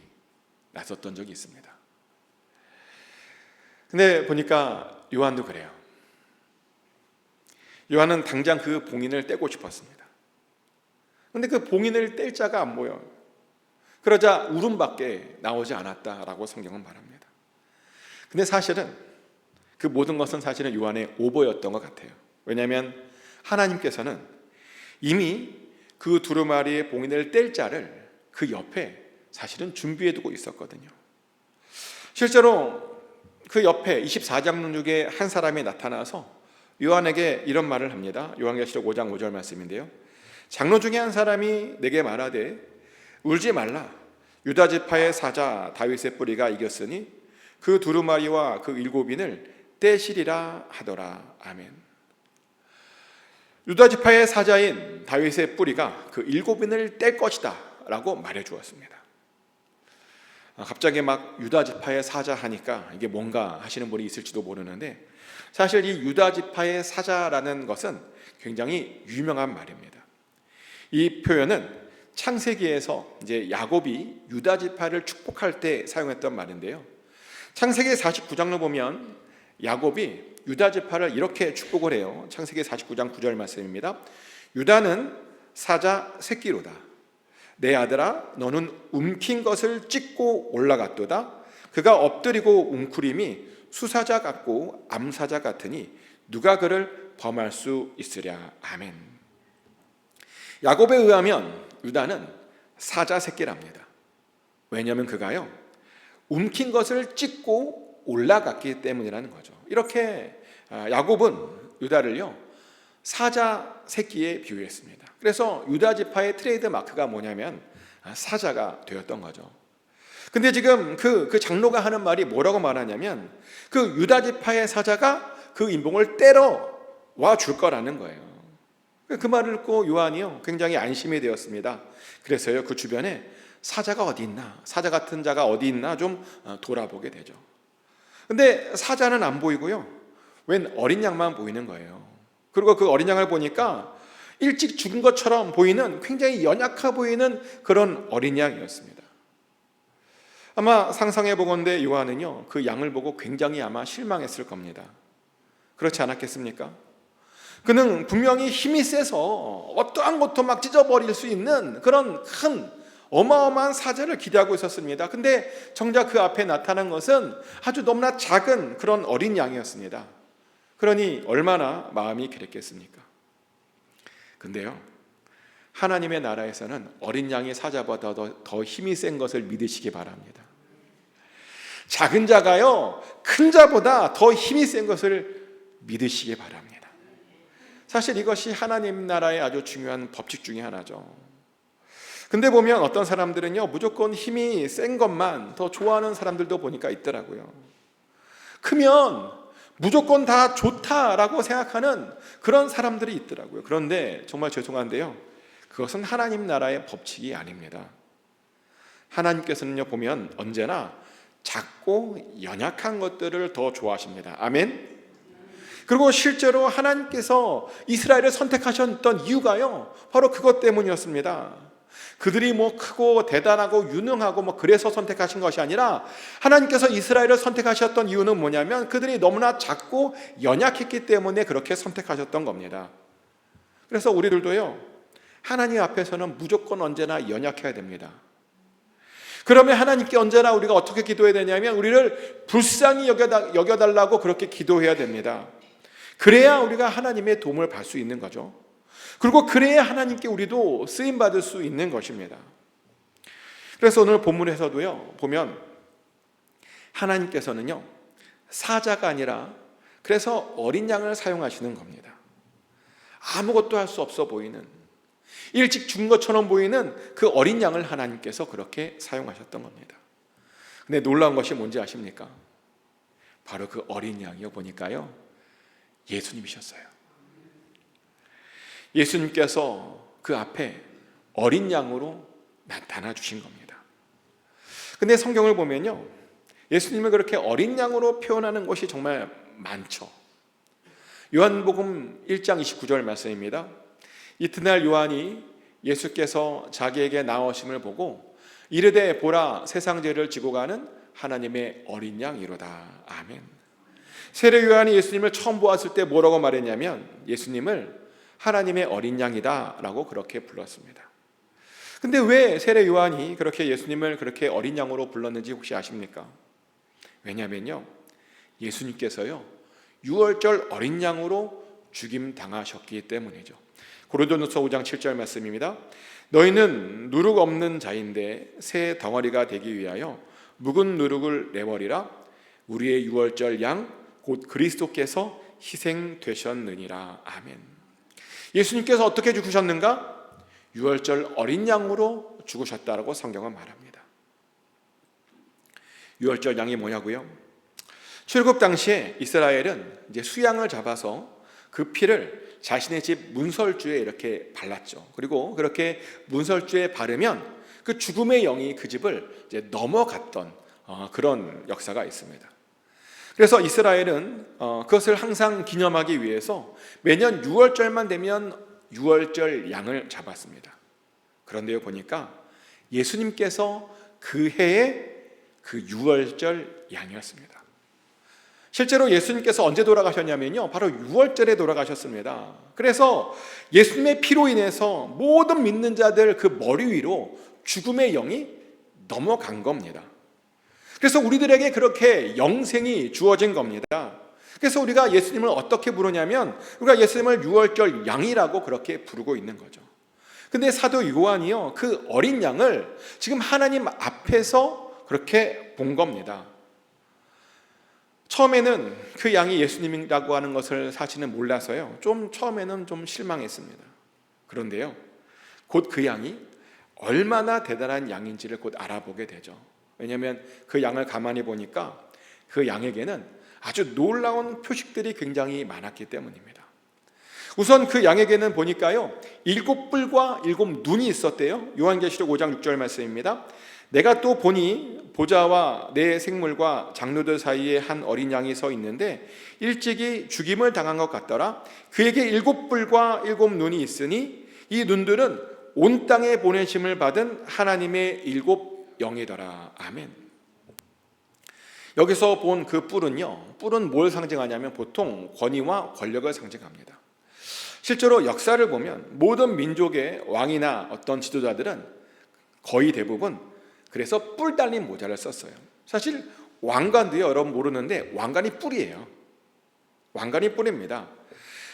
났었던 적이 있습니다. 근데 보니까 요한도 그래요. 요한은 당장 그 봉인을 떼고 싶었습니다. 근데 그 봉인을 뗄 자가 안 보여요. 그러자 울음밖에 나오지 않았다라고 성경은 말합니다. 근데 사실은 그 모든 것은 사실은 요한의 오버였던 것 같아요. 왜냐하면 하나님께서는 이미 그 두루마리의 봉인을 뗄 자를 그 옆에 사실은 준비해두고 있었거든요. 실제로 그 옆에 24장로 중에 한 사람이 나타나서 요한에게 이런 말을 합니다. 요한계시록 5장 5절 말씀인데요. 장로 중에 한 사람이 내게 말하되 울지 말라. 유다 지파의 사자 다윗의 뿌리가 이겼으니 그 두루마리와 그 일곱인을 떼시리라 하더라. 아멘. 유다 지파의 사자인 다윗의 뿌리가 그 일곱인을 뗄 것이다 라고 말해 주었습니다. 갑자기 막 유다 지파의 사자 하니까 이게 뭔가 하시는 분이 있을지도 모르는데, 사실 이 유다 지파의 사자라는 것은 굉장히 유명한 말입니다. 이 표현은 창세기에서 이제 야곱이 유다 지파를 축복할 때 사용했던 말인데요. 창세기 49장을 보면 야곱이 유다 지파를 이렇게 축복을 해요. 창세기 49장 9절 말씀입니다. 유다는 사자 새끼로다. 내 아들아, 너는 움킨 것을 찢고 올라갔도다. 그가 엎드리고 웅크림이 수사자 같고 암사자 같으니 누가 그를 범할 수 있으랴. 아멘. 야곱에 의하면 유다는 사자 새끼랍니다. 왜냐하면 그가요, 움킨 것을 찢고 올라갔기 때문이라는 거죠. 이렇게 야곱은 유다를요 사자 새끼에 비유했습니다. 그래서 유다 지파의 트레이드 마크가 뭐냐면 사자가 되었던 거죠. 근데 지금 그 장로가 하는 말이 뭐라고 말하냐면 그 유다 지파의 사자가 그 인봉을 때려 와 줄 거라는 거예요. 그 말을 듣고 요한이요 굉장히 안심이 되었습니다. 그래서요 그 주변에 사자가 어디 있나, 사자 같은 자가 어디 있나 좀 돌아보게 되죠. 근데 사자는 안 보이고요, 웬 어린 양만 보이는 거예요. 그리고 그 어린 양을 보니까 일찍 죽은 것처럼 보이는, 굉장히 연약해 보이는 그런 어린 양이었습니다. 아마 상상해 보건대 요한은요 그 양을 보고 굉장히 아마 실망했을 겁니다. 그렇지 않았겠습니까? 그는 분명히 힘이 세서 어떠한 것도 막 찢어버릴 수 있는 그런 큰 어마어마한 사자를 기대하고 있었습니다. 근데 정작 그 앞에 나타난 것은 아주 너무나 작은 그런 어린 양이었습니다. 그러니 얼마나 마음이 그랬겠습니까? 근데요, 하나님의 나라에서는 어린 양이 사자보다 더 힘이 센 것을 믿으시기 바랍니다. 작은 자가요 큰 자보다 더 힘이 센 것을 믿으시기 바랍니다. 사실 이것이 하나님 나라의 아주 중요한 법칙 중에 하나죠. 근데 보면 어떤 사람들은요 무조건 힘이 센 것만 더 좋아하는 사람들도 보니까 있더라고요. 크면 무조건 다 좋다라고 생각하는 그런 사람들이 있더라고요. 그런데 정말 죄송한데요, 그것은 하나님 나라의 법칙이 아닙니다. 하나님께서는요 보면 언제나 작고 연약한 것들을 더 좋아하십니다. 아멘. 그리고 실제로 하나님께서 이스라엘을 선택하셨던 이유가요 바로 그것 때문이었습니다. 그들이 뭐 크고 대단하고 유능하고 뭐 그래서 선택하신 것이 아니라, 하나님께서 이스라엘을 선택하셨던 이유는 뭐냐면 그들이 너무나 작고 연약했기 때문에 그렇게 선택하셨던 겁니다. 그래서 우리들도요 하나님 앞에서는 무조건 언제나 연약해야 됩니다. 그러면 하나님께 언제나 우리가 어떻게 기도해야 되냐면 우리를 불쌍히 여겨달라고 그렇게 기도해야 됩니다. 그래야 우리가 하나님의 도움을 받을 수 있는 거죠. 그리고 그래야 하나님께 우리도 쓰임받을 수 있는 것입니다. 그래서 오늘 본문에서도요 보면 하나님께서는요 사자가 아니라 그래서 어린 양을 사용하시는 겁니다. 아무것도 할 수 없어 보이는, 일찍 죽은 것처럼 보이는 그 어린 양을 하나님께서 그렇게 사용하셨던 겁니다. 근데 놀라운 것이 뭔지 아십니까? 바로 그 어린 양이요 보니까요 예수님이셨어요. 예수님께서 그 앞에 어린 양으로 나타나 주신 겁니다. 근데 성경을 보면요 예수님을 그렇게 어린 양으로 표현하는 것이 정말 많죠. 요한복음 1장 29절 말씀입니다. 이튿날 요한이 예수께서 자기에게 나오심을 보고 이르되 보라, 세상 죄를 지고 가는 하나님의 어린 양이로다. 아멘. 세례 요한이 예수님을 처음 보았을 때 뭐라고 말했냐면 예수님을 하나님의 어린 양이다 라고 그렇게 불렀습니다. 근데 왜 세례 요한이 그렇게 예수님을 그렇게 어린 양으로 불렀는지 혹시 아십니까? 왜냐면요 예수님께서요 유월절 어린 양으로 죽임 당하셨기 때문이죠. 고린도전서 5장 7절 말씀입니다. 너희는 누룩 없는 자인데 새 덩어리가 되기 위하여 묵은 누룩을 내버리라. 우리의 유월절 양 곧 그리스도께서 희생되셨느니라. 아멘. 예수님께서 어떻게 죽으셨는가? 유월절 어린 양으로 죽으셨다라고 성경은 말합니다. 유월절 양이 뭐냐고요? 출애굽 당시에 이스라엘은 이제 수양을 잡아서 그 피를 자신의 집 문설주에 이렇게 발랐죠. 그리고 그렇게 문설주에 바르면 그 죽음의 영이 그 집을 이제 넘어갔던 그런 역사가 있습니다. 그래서 이스라엘은 그것을 항상 기념하기 위해서 매년 6월절만 되면 6월절 양을 잡았습니다. 그런데요, 보니까 예수님께서 그 해에 그 6월절 양이었습니다. 실제로 예수님께서 언제 돌아가셨냐면요, 바로 6월절에 돌아가셨습니다. 그래서 예수님의 피로 인해서 모든 믿는 자들 그 머리 위로 죽음의 영이 넘어간 겁니다. 그래서 우리들에게 그렇게 영생이 주어진 겁니다. 그래서 우리가 예수님을 어떻게 부르냐면 우리가 예수님을 6월절 양이라고 그렇게 부르고 있는 거죠. 근데 사도 요한이요, 그 어린 양을 지금 하나님 앞에서 그렇게 본 겁니다. 처음에는 그 양이 예수님이라고 하는 것을 사실은 몰라서요, 처음에는 좀 실망했습니다. 그런데요, 곧 그 양이 얼마나 대단한 양인지를 곧 알아보게 되죠. 왜냐하면 그 양을 가만히 보니까 그 양에게는 아주 놀라운 표식들이 굉장히 많았기 때문입니다. 우선 그 양에게는 보니까요, 7뿔과 7눈이 있었대요. 요한계시록 5장 6절 말씀입니다. 내가 또 보니 보좌와 내 생물과 장로들 사이에 한 어린 양이 서 있는데 일찍이 죽임을 당한 것 같더라. 그에게 7뿔과 7눈이 있으니 이 눈들은 온 땅에 보내심을 받은 하나님의 7 영이더라. 아멘. 여기서 본 그 뿔은요, 뿔은 뭘 상징하냐면 보통 권위와 권력을 상징합니다. 실제로 역사를 보면 모든 민족의 왕이나 어떤 지도자들은 거의 대부분 그래서 뿔 달린 모자를 썼어요. 사실 왕관도요, 여러분 모르는데 왕관이 뿔이에요. 왕관이 뿔입니다.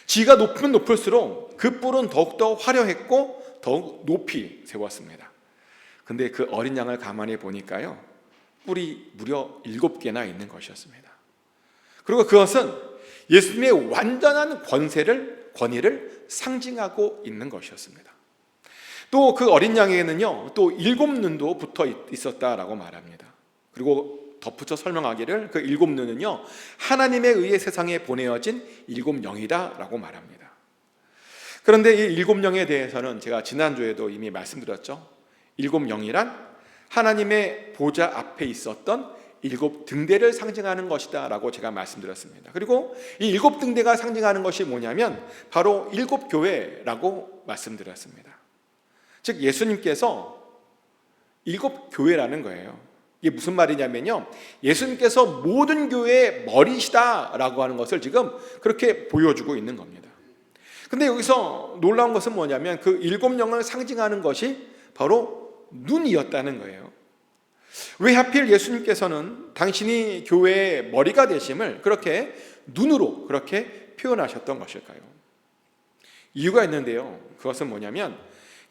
지가 높으면 높을수록 그 뿔은 더욱더 화려했고 더욱 높이 세웠습니다. 근데 그 어린 양을 가만히 보니까요, 뿔이 무려 7개나 있는 것이었습니다. 그리고 그것은 예수님의 완전한 권위를 상징하고 있는 것이었습니다. 또 그 어린 양에게는요, 또 7눈도 붙어 있었다라고 말합니다. 그리고 덧붙여 설명하기를 그 7눈은요, 하나님에 의해 세상에 보내어진 7영이다 라고 말합니다. 그런데 이 7영에 대해서는 제가 지난주에도 이미 말씀드렸죠. 7영이란 하나님의 보좌 앞에 있었던 7등대를 상징하는 것이다 라고 제가 말씀드렸습니다. 그리고 이 7등대가 상징하는 것이 뭐냐면 바로 7교회라고 말씀드렸습니다. 즉 예수님께서 7교회라는 거예요. 이게 무슨 말이냐면요, 예수님께서 모든 교회의 머리시다 라고 하는 것을 지금 그렇게 보여주고 있는 겁니다. 근데 여기서 놀라운 것은 뭐냐면 그 7영을 상징하는 것이 바로 눈이었다는 거예요. 왜 하필 예수님께서는 당신이 교회의 머리가 되심을 그렇게 눈으로 그렇게 표현하셨던 것일까요? 이유가 있는데요, 그것은 뭐냐면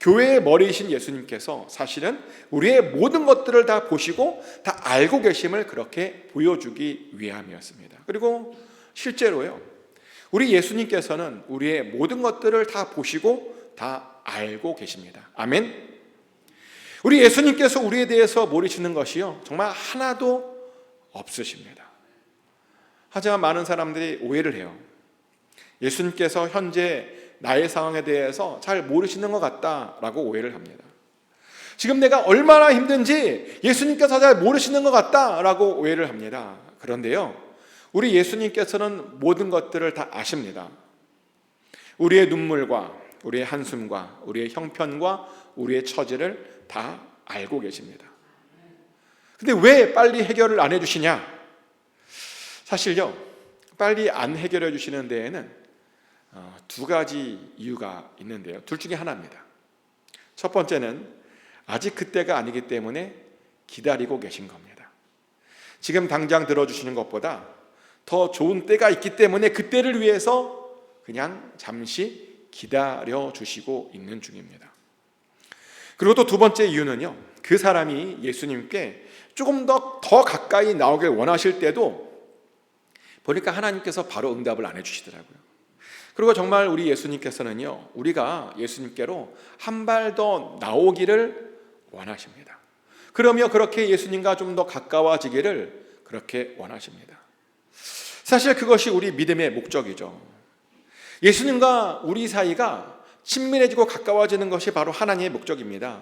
교회의 머리이신 예수님께서 사실은 우리의 모든 것들을 다 보시고 다 알고 계심을 그렇게 보여주기 위함이었습니다. 그리고 실제로요, 우리 예수님께서는 우리의 모든 것들을 다 보시고 다 알고 계십니다. 아멘. 우리 예수님께서 우리에 대해서 모르시는 것이요, 정말 하나도 없으십니다. 하지만 많은 사람들이 오해를 해요. 예수님께서 현재 나의 상황에 대해서 잘 모르시는 것 같다라고 오해를 합니다. 지금 내가 얼마나 힘든지 예수님께서 잘 모르시는 것 같다라고 오해를 합니다. 그런데요, 우리 예수님께서는 모든 것들을 다 아십니다. 우리의 눈물과 우리의 한숨과 우리의 형편과 우리의 처지를 다 알고 계십니다. 근데 왜 빨리 해결을 안 해주시냐? 사실요, 빨리 안 해결해 주시는 데에는 2가지 이유가 있는데요, 둘 중에 하나입니다. 첫 번째는 아직 그때가 아니기 때문에 기다리고 계신 겁니다. 지금 당장 들어주시는 것보다 더 좋은 때가 있기 때문에 그때를 위해서 그냥 잠시 기다려 주시고 있는 중입니다. 그리고 또 2번째 이유는요, 그 사람이 예수님께 조금 더 가까이 나오길 원하실 때도 보니까 하나님께서 바로 응답을 안 해주시더라고요. 그리고 정말 우리 예수님께서는요, 우리가 예수님께로 한 발 더 나오기를 원하십니다. 그러며 그렇게 예수님과 좀 더 가까워지기를 그렇게 원하십니다. 사실 그것이 우리 믿음의 목적이죠. 예수님과 우리 사이가 친밀해지고 가까워지는 것이 바로 하나님의 목적입니다.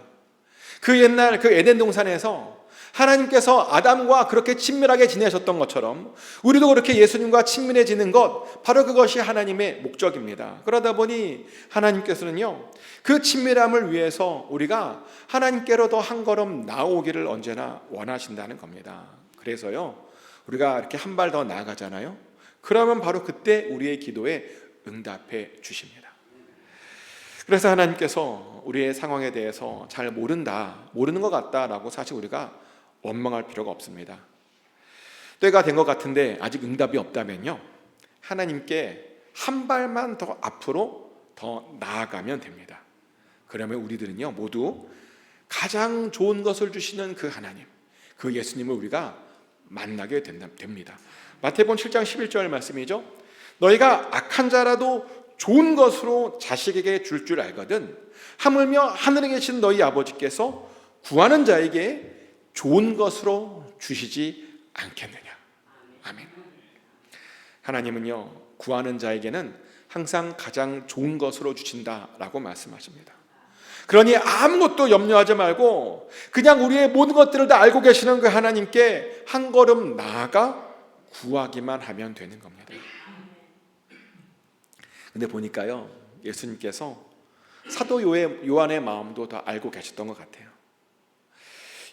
그 옛날 그 에덴 동산에서 하나님께서 아담과 그렇게 친밀하게 지내셨던 것처럼 우리도 그렇게 예수님과 친밀해지는 것, 바로 그것이 하나님의 목적입니다. 그러다 보니 하나님께서는요, 그 친밀함을 위해서 우리가 하나님께로 더 한 걸음 나오기를 언제나 원하신다는 겁니다. 그래서요, 우리가 이렇게 한 발 더 나아가잖아요. 그러면 바로 그때 우리의 기도에 응답해 주십니다. 그래서 하나님께서 우리의 상황에 대해서 잘 모르는 것 같다라고 사실 우리가 원망할 필요가 없습니다. 때가 된 것 같은데 아직 응답이 없다면요, 하나님께 한 발만 더 앞으로 더 나아가면 됩니다. 그러면 우리들은요, 모두 가장 좋은 것을 주시는 그 하나님, 그 예수님을 우리가 만나게 됩니다. 마태복음 7장 11절 말씀이죠. 너희가 악한 자라도 좋은 것으로 자식에게 줄 알거든 하물며 하늘에 계신 너희 아버지께서 구하는 자에게 좋은 것으로 주시지 않겠느냐. 아멘. 하나님은요, 구하는 자에게는 항상 가장 좋은 것으로 주신다라고 말씀하십니다. 그러니 아무것도 염려하지 말고 그냥 우리의 모든 것들을 다 알고 계시는 그 하나님께 한 걸음 나아가 구하기만 하면 되는 겁니다. 근데 보니까요, 예수님께서 사도 요한의 마음도 다 알고 계셨던 것 같아요.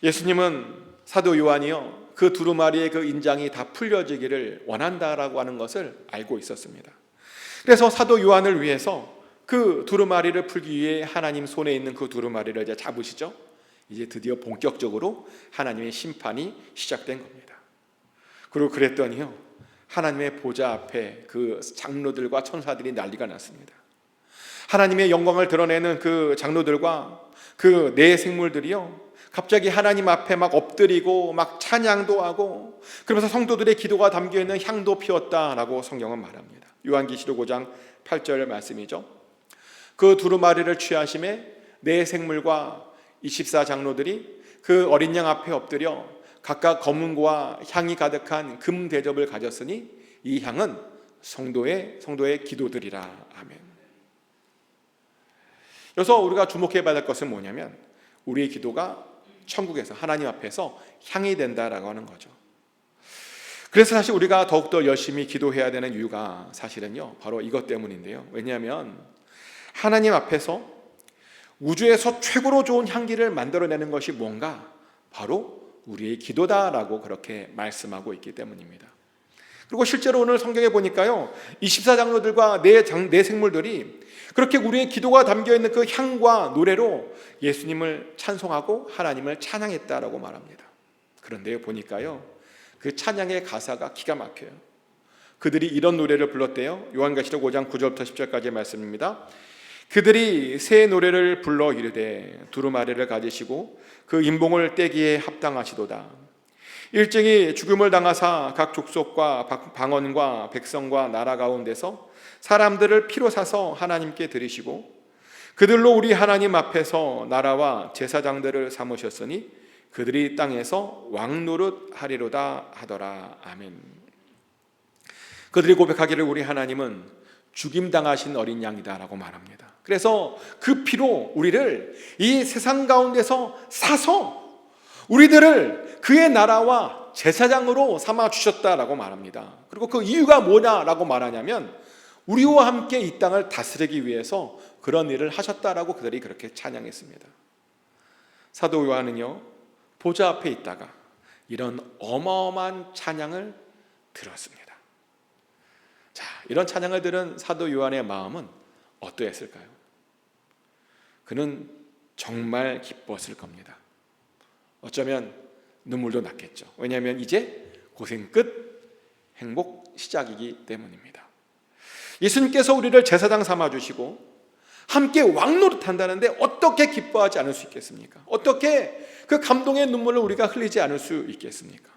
예수님은 사도 요한이요, 그 두루마리의 그 인장이 다 풀려지기를 원한다라고 하는 것을 알고 있었습니다. 그래서 사도 요한을 위해서 그 두루마리를 풀기 위해 하나님 손에 있는 그 두루마리를 이제 잡으시죠. 이제 드디어 본격적으로 하나님의 심판이 시작된 겁니다. 그리고 그랬더니요, 하나님의 보좌 앞에 그 장로들과 천사들이 난리가 났습니다. 하나님의 영광을 드러내는 그 장로들과 그 네 생물들이요, 갑자기 하나님 앞에 막 엎드리고 막 찬양도 하고, 그러면서 성도들의 기도가 담겨있는 향도 피웠다라고 성경은 말합니다. 요한계시록 5장 8절 말씀이죠. 그 두루마리를 취하심에 네 생물과 24장로들이 그 어린 양 앞에 엎드려 각각 검은고와 향이 가득한 금 대접을 가졌으니 이 향은 성도의 기도들이라. 아멘. 그래서 우리가 주목해야 될 것은 뭐냐면, 우리의 기도가 천국에서 하나님 앞에서 향이 된다라고 하는 거죠. 그래서 사실 우리가 더욱더 열심히 기도해야 되는 이유가 사실은요, 바로 이것 때문인데요. 왜냐하면 하나님 앞에서 우주에서 최고로 좋은 향기를 만들어내는 것이 뭔가, 바로 우리의 기도다라고 그렇게 말씀하고 있기 때문입니다. 그리고 실제로 오늘 성경에 보니까요, 24장로들과 네 생물들이 그렇게 우리의 기도가 담겨있는 그 향과 노래로 예수님을 찬송하고 하나님을 찬양했다라고 말합니다. 그런데 보니까요, 그 찬양의 가사가 기가 막혀요. 그들이 이런 노래를 불렀대요. 요한계시록 5장 9절부터 10절까지의 말씀입니다. 그들이 새 노래를 불러 이르되 두루마리를 가지시고 그 인봉을 떼기에 합당하시도다. 일찍이 죽음을 당하사 각 족속과 방언과 백성과 나라 가운데서 사람들을 피로 사서 하나님께 드리시고 그들로 우리 하나님 앞에서 나라와 제사장들을 삼으셨으니 그들이 땅에서 왕노릇 하리로다 하더라. 아멘. 그들이 고백하기를 우리 하나님은 죽임당하신 어린 양이다라고 말합니다. 그래서 그 피로 우리를 이 세상 가운데서 사서 우리들을 그의 나라와 제사장으로 삼아 주셨다라고 말합니다. 그리고 그 이유가 뭐냐라고 말하냐면, 우리와 함께 이 땅을 다스리기 위해서 그런 일을 하셨다라고 그들이 그렇게 찬양했습니다. 사도 요한은요, 보좌 앞에 있다가 이런 어마어마한 찬양을 들었습니다. 자, 이런 찬양을 들은 사도 요한의 마음은 어떠했을까요? 그는 정말 기뻤을 겁니다. 어쩌면 눈물도 났겠죠. 왜냐하면 이제 고생 끝, 행복 시작이기 때문입니다. 예수님께서 우리를 제사장 삼아주시고 함께 왕노릇한다는데 어떻게 기뻐하지 않을 수 있겠습니까? 어떻게 그 감동의 눈물을 우리가 흘리지 않을 수 있겠습니까?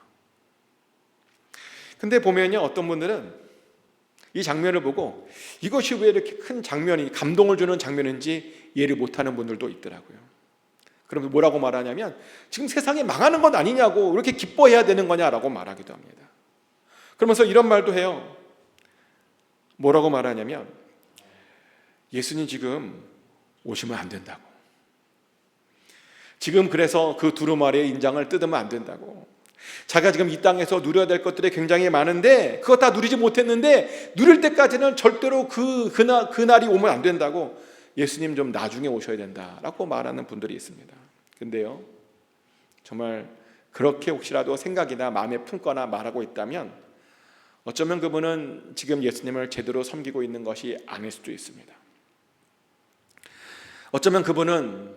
근데 보면요, 어떤 분들은 이 장면을 보고 이것이 왜 이렇게 큰 장면이, 감동을 주는 장면인지 이해를 못하는 분들도 있더라고요. 그러면서 뭐라고 말하냐면 지금 세상이 망하는 건 아니냐고, 이렇게 기뻐해야 되는 거냐라고 말하기도 합니다. 그러면서 이런 말도 해요. 뭐라고 말하냐면 예수님 지금 오시면 안 된다고. 지금 그래서 그 두루마리의 인장을 뜯으면 안 된다고. 자기가 지금 이 땅에서 누려야 될 것들이 굉장히 많은데 그것 다 누리지 못했는데 누릴 때까지는 절대로 그날이 오면 안 된다고. 예수님 좀 나중에 오셔야 된다라고 말하는 분들이 있습니다. 근데요, 정말 그렇게 혹시라도 생각이나 마음에 품거나 말하고 있다면 어쩌면 그분은 지금 예수님을 제대로 섬기고 있는 것이 아닐 수도 있습니다. 어쩌면 그분은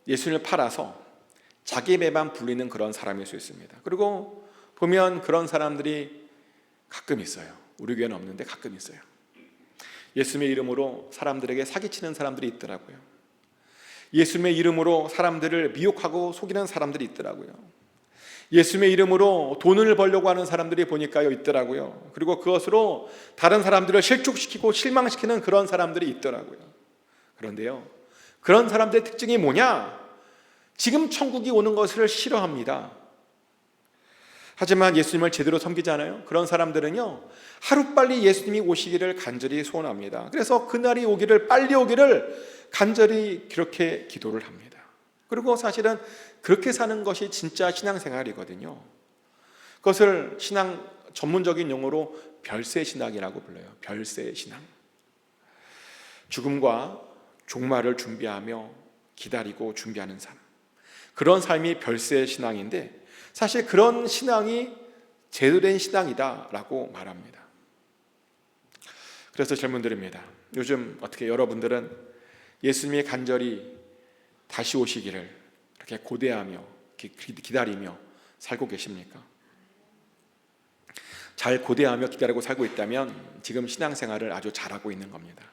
예수님을 팔아서 자기 배만 불리는 그런 사람일 수 있습니다. 그리고 보면 그런 사람들이 가끔 있어요. 우리 교회는 없는데 가끔 있어요. 예수님의 이름으로 사람들에게 사기치는 사람들이 있더라고요. 예수님의 이름으로 사람들을 미혹하고 속이는 사람들이 있더라고요. 예수님의 이름으로 돈을 벌려고 하는 사람들이 보니까요 있더라고요. 그리고 그것으로 다른 사람들을 실족시키고 실망시키는 그런 사람들이 있더라고요. 그런데요, 그런 사람들의 특징이 뭐냐? 지금 천국이 오는 것을 싫어합니다. 하지만 예수님을 제대로 섬기잖아요. 그런 사람들은요, 하루빨리 예수님이 오시기를 간절히 소원합니다. 그래서 그날이 오기를, 빨리 오기를 간절히 그렇게 기도를 합니다. 그리고 사실은 그렇게 사는 것이 진짜 신앙생활이거든요. 그것을 신앙 전문적인 용어로 별세신앙이라고 불러요. 별세신앙. 죽음과 종말을 준비하며 기다리고 준비하는 삶, 그런 삶이 별세신앙인데 사실 그런 신앙이 제대로 된 신앙이다라고 말합니다. 그래서 질문 드립니다. 요즘 어떻게 여러분들은 예수님이 간절히 다시 오시기를 이렇게 고대하며 기다리며 살고 계십니까? 잘 고대하며 기다리고 살고 있다면 지금 신앙생활을 아주 잘하고 있는 겁니다.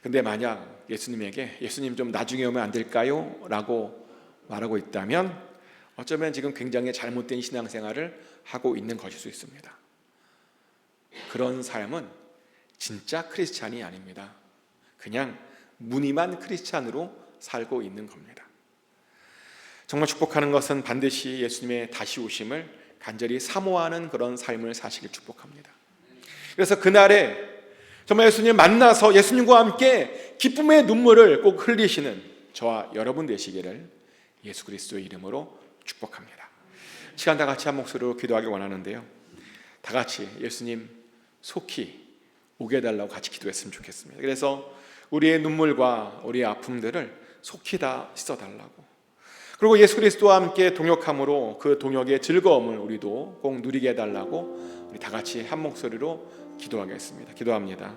근데 만약 예수님에게 예수님 좀 나중에 오면 안 될까요? 라고 말하고 있다면 어쩌면 지금 굉장히 잘못된 신앙생활을 하고 있는 것일 수 있습니다. 그런 삶은 진짜 크리스찬이 아닙니다. 그냥 무늬만 크리스찬으로 살고 있는 겁니다. 정말 축복하는 것은 반드시 예수님의 다시 오심을 간절히 사모하는 그런 삶을 사시길 축복합니다. 그래서 그날에 정말 예수님을 만나서 예수님과 함께 기쁨의 눈물을 꼭 흘리시는 저와 여러분 되시기를 예수 그리스도의 이름으로 축복합니다. 시간 다 같이 한 목소리로 기도하기 원하는데요, 다 같이 예수님 속히 오게 해달라고 같이 기도했으면 좋겠습니다. 그래서 우리의 눈물과 우리의 아픔들을 속히 다 씻어달라고, 그리고 예수 그리스도와 함께 동역함으로 그 동역의 즐거움을 우리도 꼭 누리게 해달라고 우리 다 같이 한 목소리로 기도하겠습니다. 기도합니다.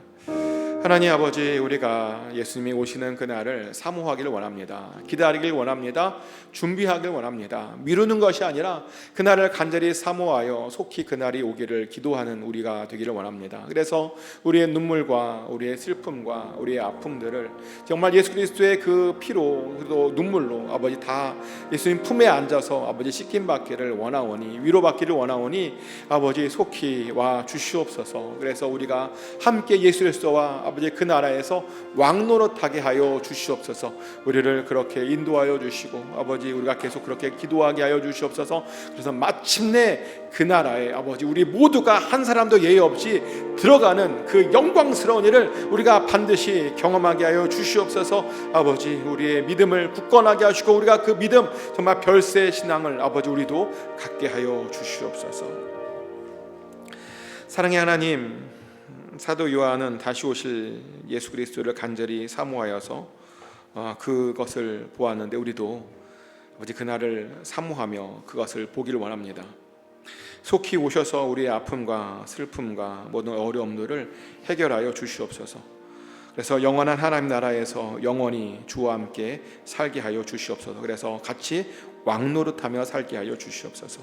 하나님 아버지, 우리가 예수님이 오시는 그날을 사모하기를 원합니다. 기다리길 원합니다. 준비하길 원합니다. 미루는 것이 아니라 그날을 간절히 사모하여 속히 그날이 오기를 기도하는 우리가 되기를 원합니다. 그래서 우리의 눈물과 우리의 슬픔과 우리의 아픔들을 정말 예수 그리스도의 그 피로, 그리고 눈물로 아버지 다 예수님 품에 앉아서 아버지 씻김받기를 원하오니, 위로받기를 원하오니 아버지 속히 와 주시옵소서. 그래서 우리가 함께 예수 그리스도와 아버지 그 나라에서 왕노릇하게 하여 주시옵소서. 우리를 그렇게 인도하여 주시고 아버지 우리가 계속 그렇게 기도하게 하여 주시옵소서. 그래서 마침내 그 나라에 아버지 우리 모두가 한 사람도 예외 없이 들어가는 그 영광스러운 일을 우리가 반드시 경험하게 하여 주시옵소서. 아버지 우리의 믿음을 굳건하게 하시고 우리가 그 믿음 정말 별세 신앙을 아버지 우리도 갖게 하여 주시옵소서. 사랑의 하나님, 사도 요한은 다시 오실 예수 그리스도를 간절히 사모하여서 그것을 보았는데 우리도 아버지 그날을 사모하며 그것을 보기를 원합니다. 속히 오셔서 우리의 아픔과 슬픔과 모든 어려움들을 해결하여 주시옵소서. 그래서 영원한 하나님 나라에서 영원히 주와 함께 살게 하여 주시옵소서. 그래서 같이 왕노릇하며 살게 하여 주시옵소서.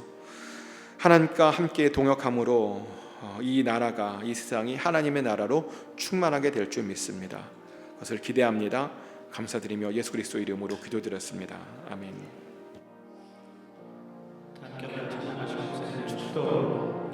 하나님과 함께 동역함으로 이 나라가, 이 세상이 하나님의 나라로 충만하게 될 줄 믿습니다. 그것을 기대합니다. 감사드리며 예수 그리스도 이름으로 기도드렸습니다. 아멘. 함께 찬양하시옵소서.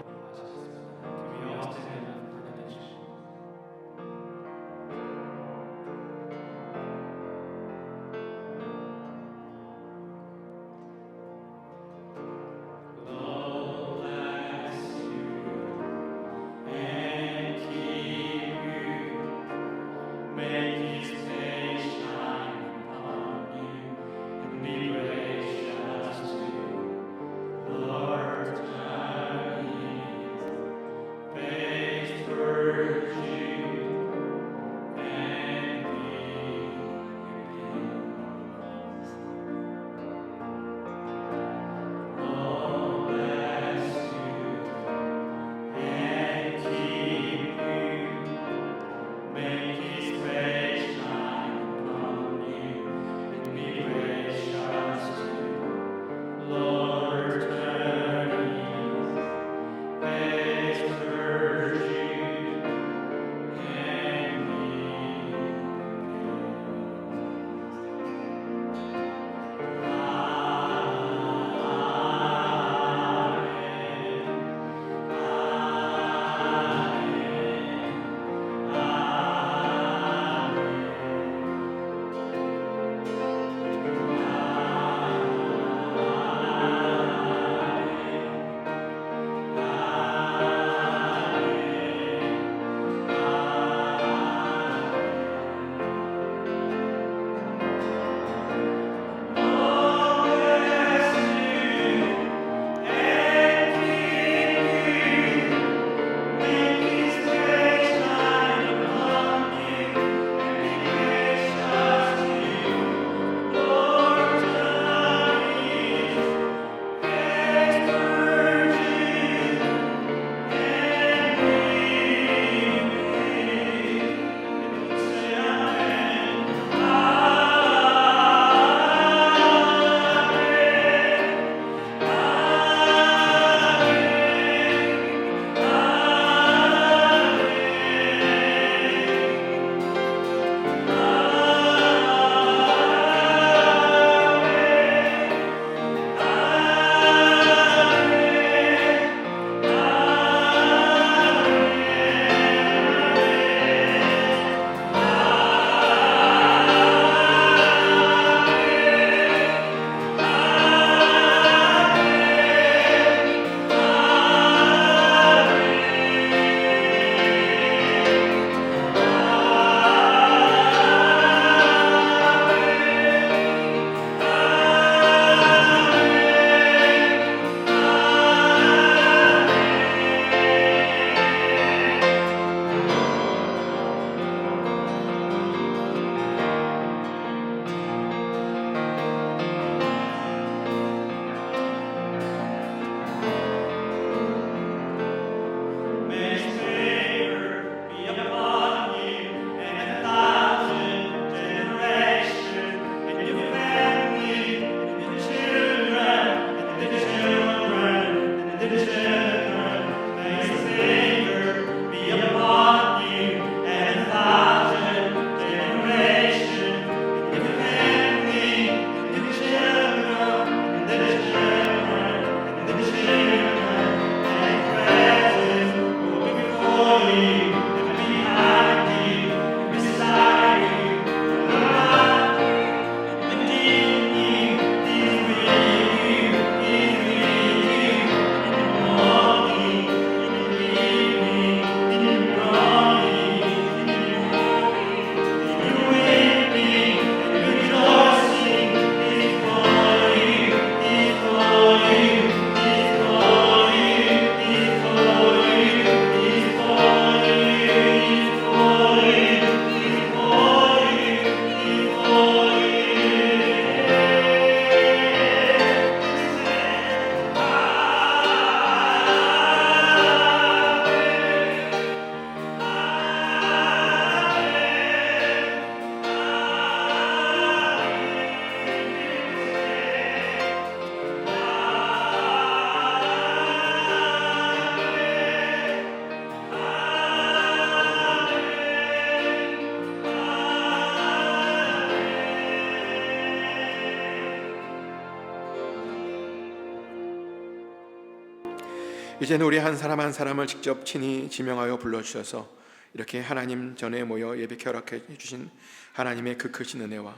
이제는 우리 한 사람 한 사람을 직접 친히 지명하여 불러주셔서 이렇게 하나님 전에 모여 예배케 허락해 주신 하나님의 그 크신 은혜와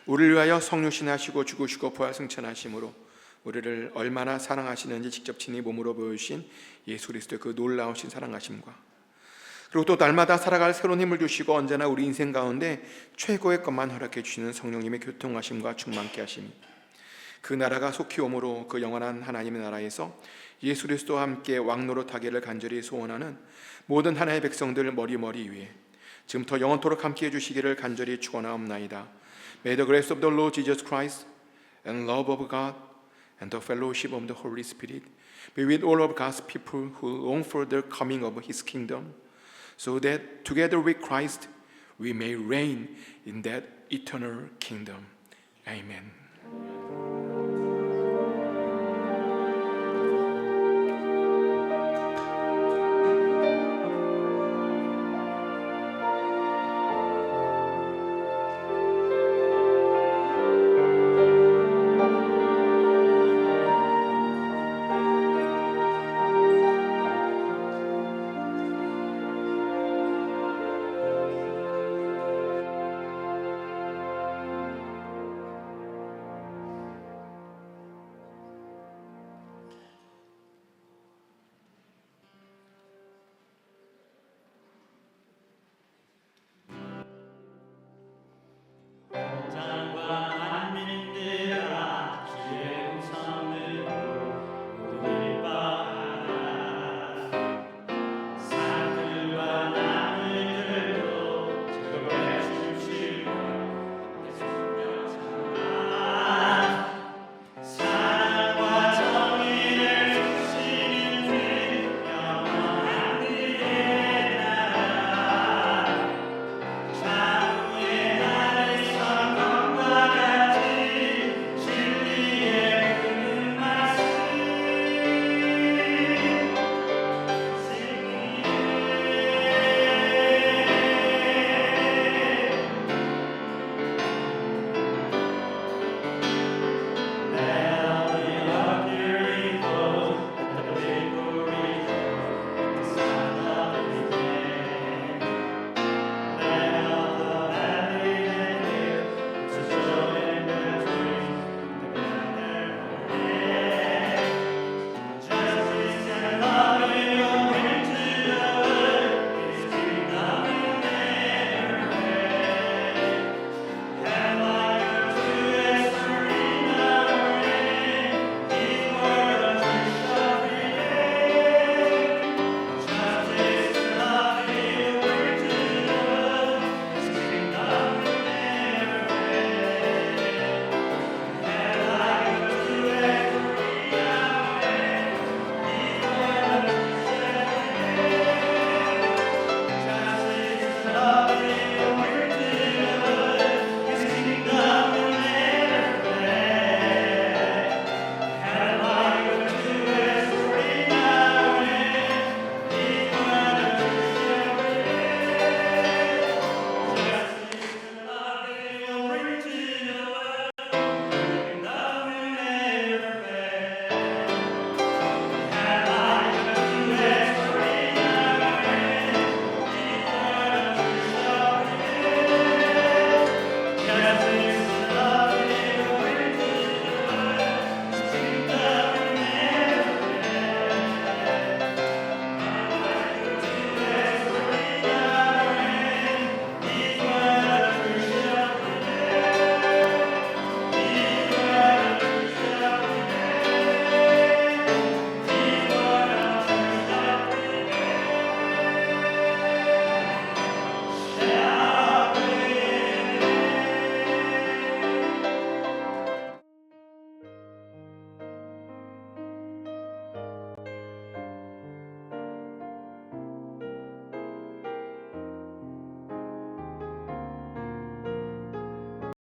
우리를 위하여 성육신하시고 죽으시고 부활승천하심으로 우리를 얼마나 사랑하시는지 직접 친히 몸으로 보여주신 예수 그리스도의 그 놀라우신 사랑하심과 그리고 또 날마다 살아갈 새로운 힘을 주시고 언제나 우리 인생 가운데 최고의 것만 허락해 주시는 성령님의 교통하심과 충만케 하심, 그 나라가 속히 오므로 그 영원한 하나님의 나라에서 예수 그리스도와 함께 왕노릇하기를 간절히 소원하는 모든 하나님의 백성들 머리 위에 지금부터 영원토록 함께해 주시기를 간절히 축원하옵나이다. May the grace of the Lord Jesus Christ and love of God and the fellowship of the Holy Spirit be with all of God's people who long for the coming of His kingdom, so that together with Christ we may reign in that eternal kingdom. Amen.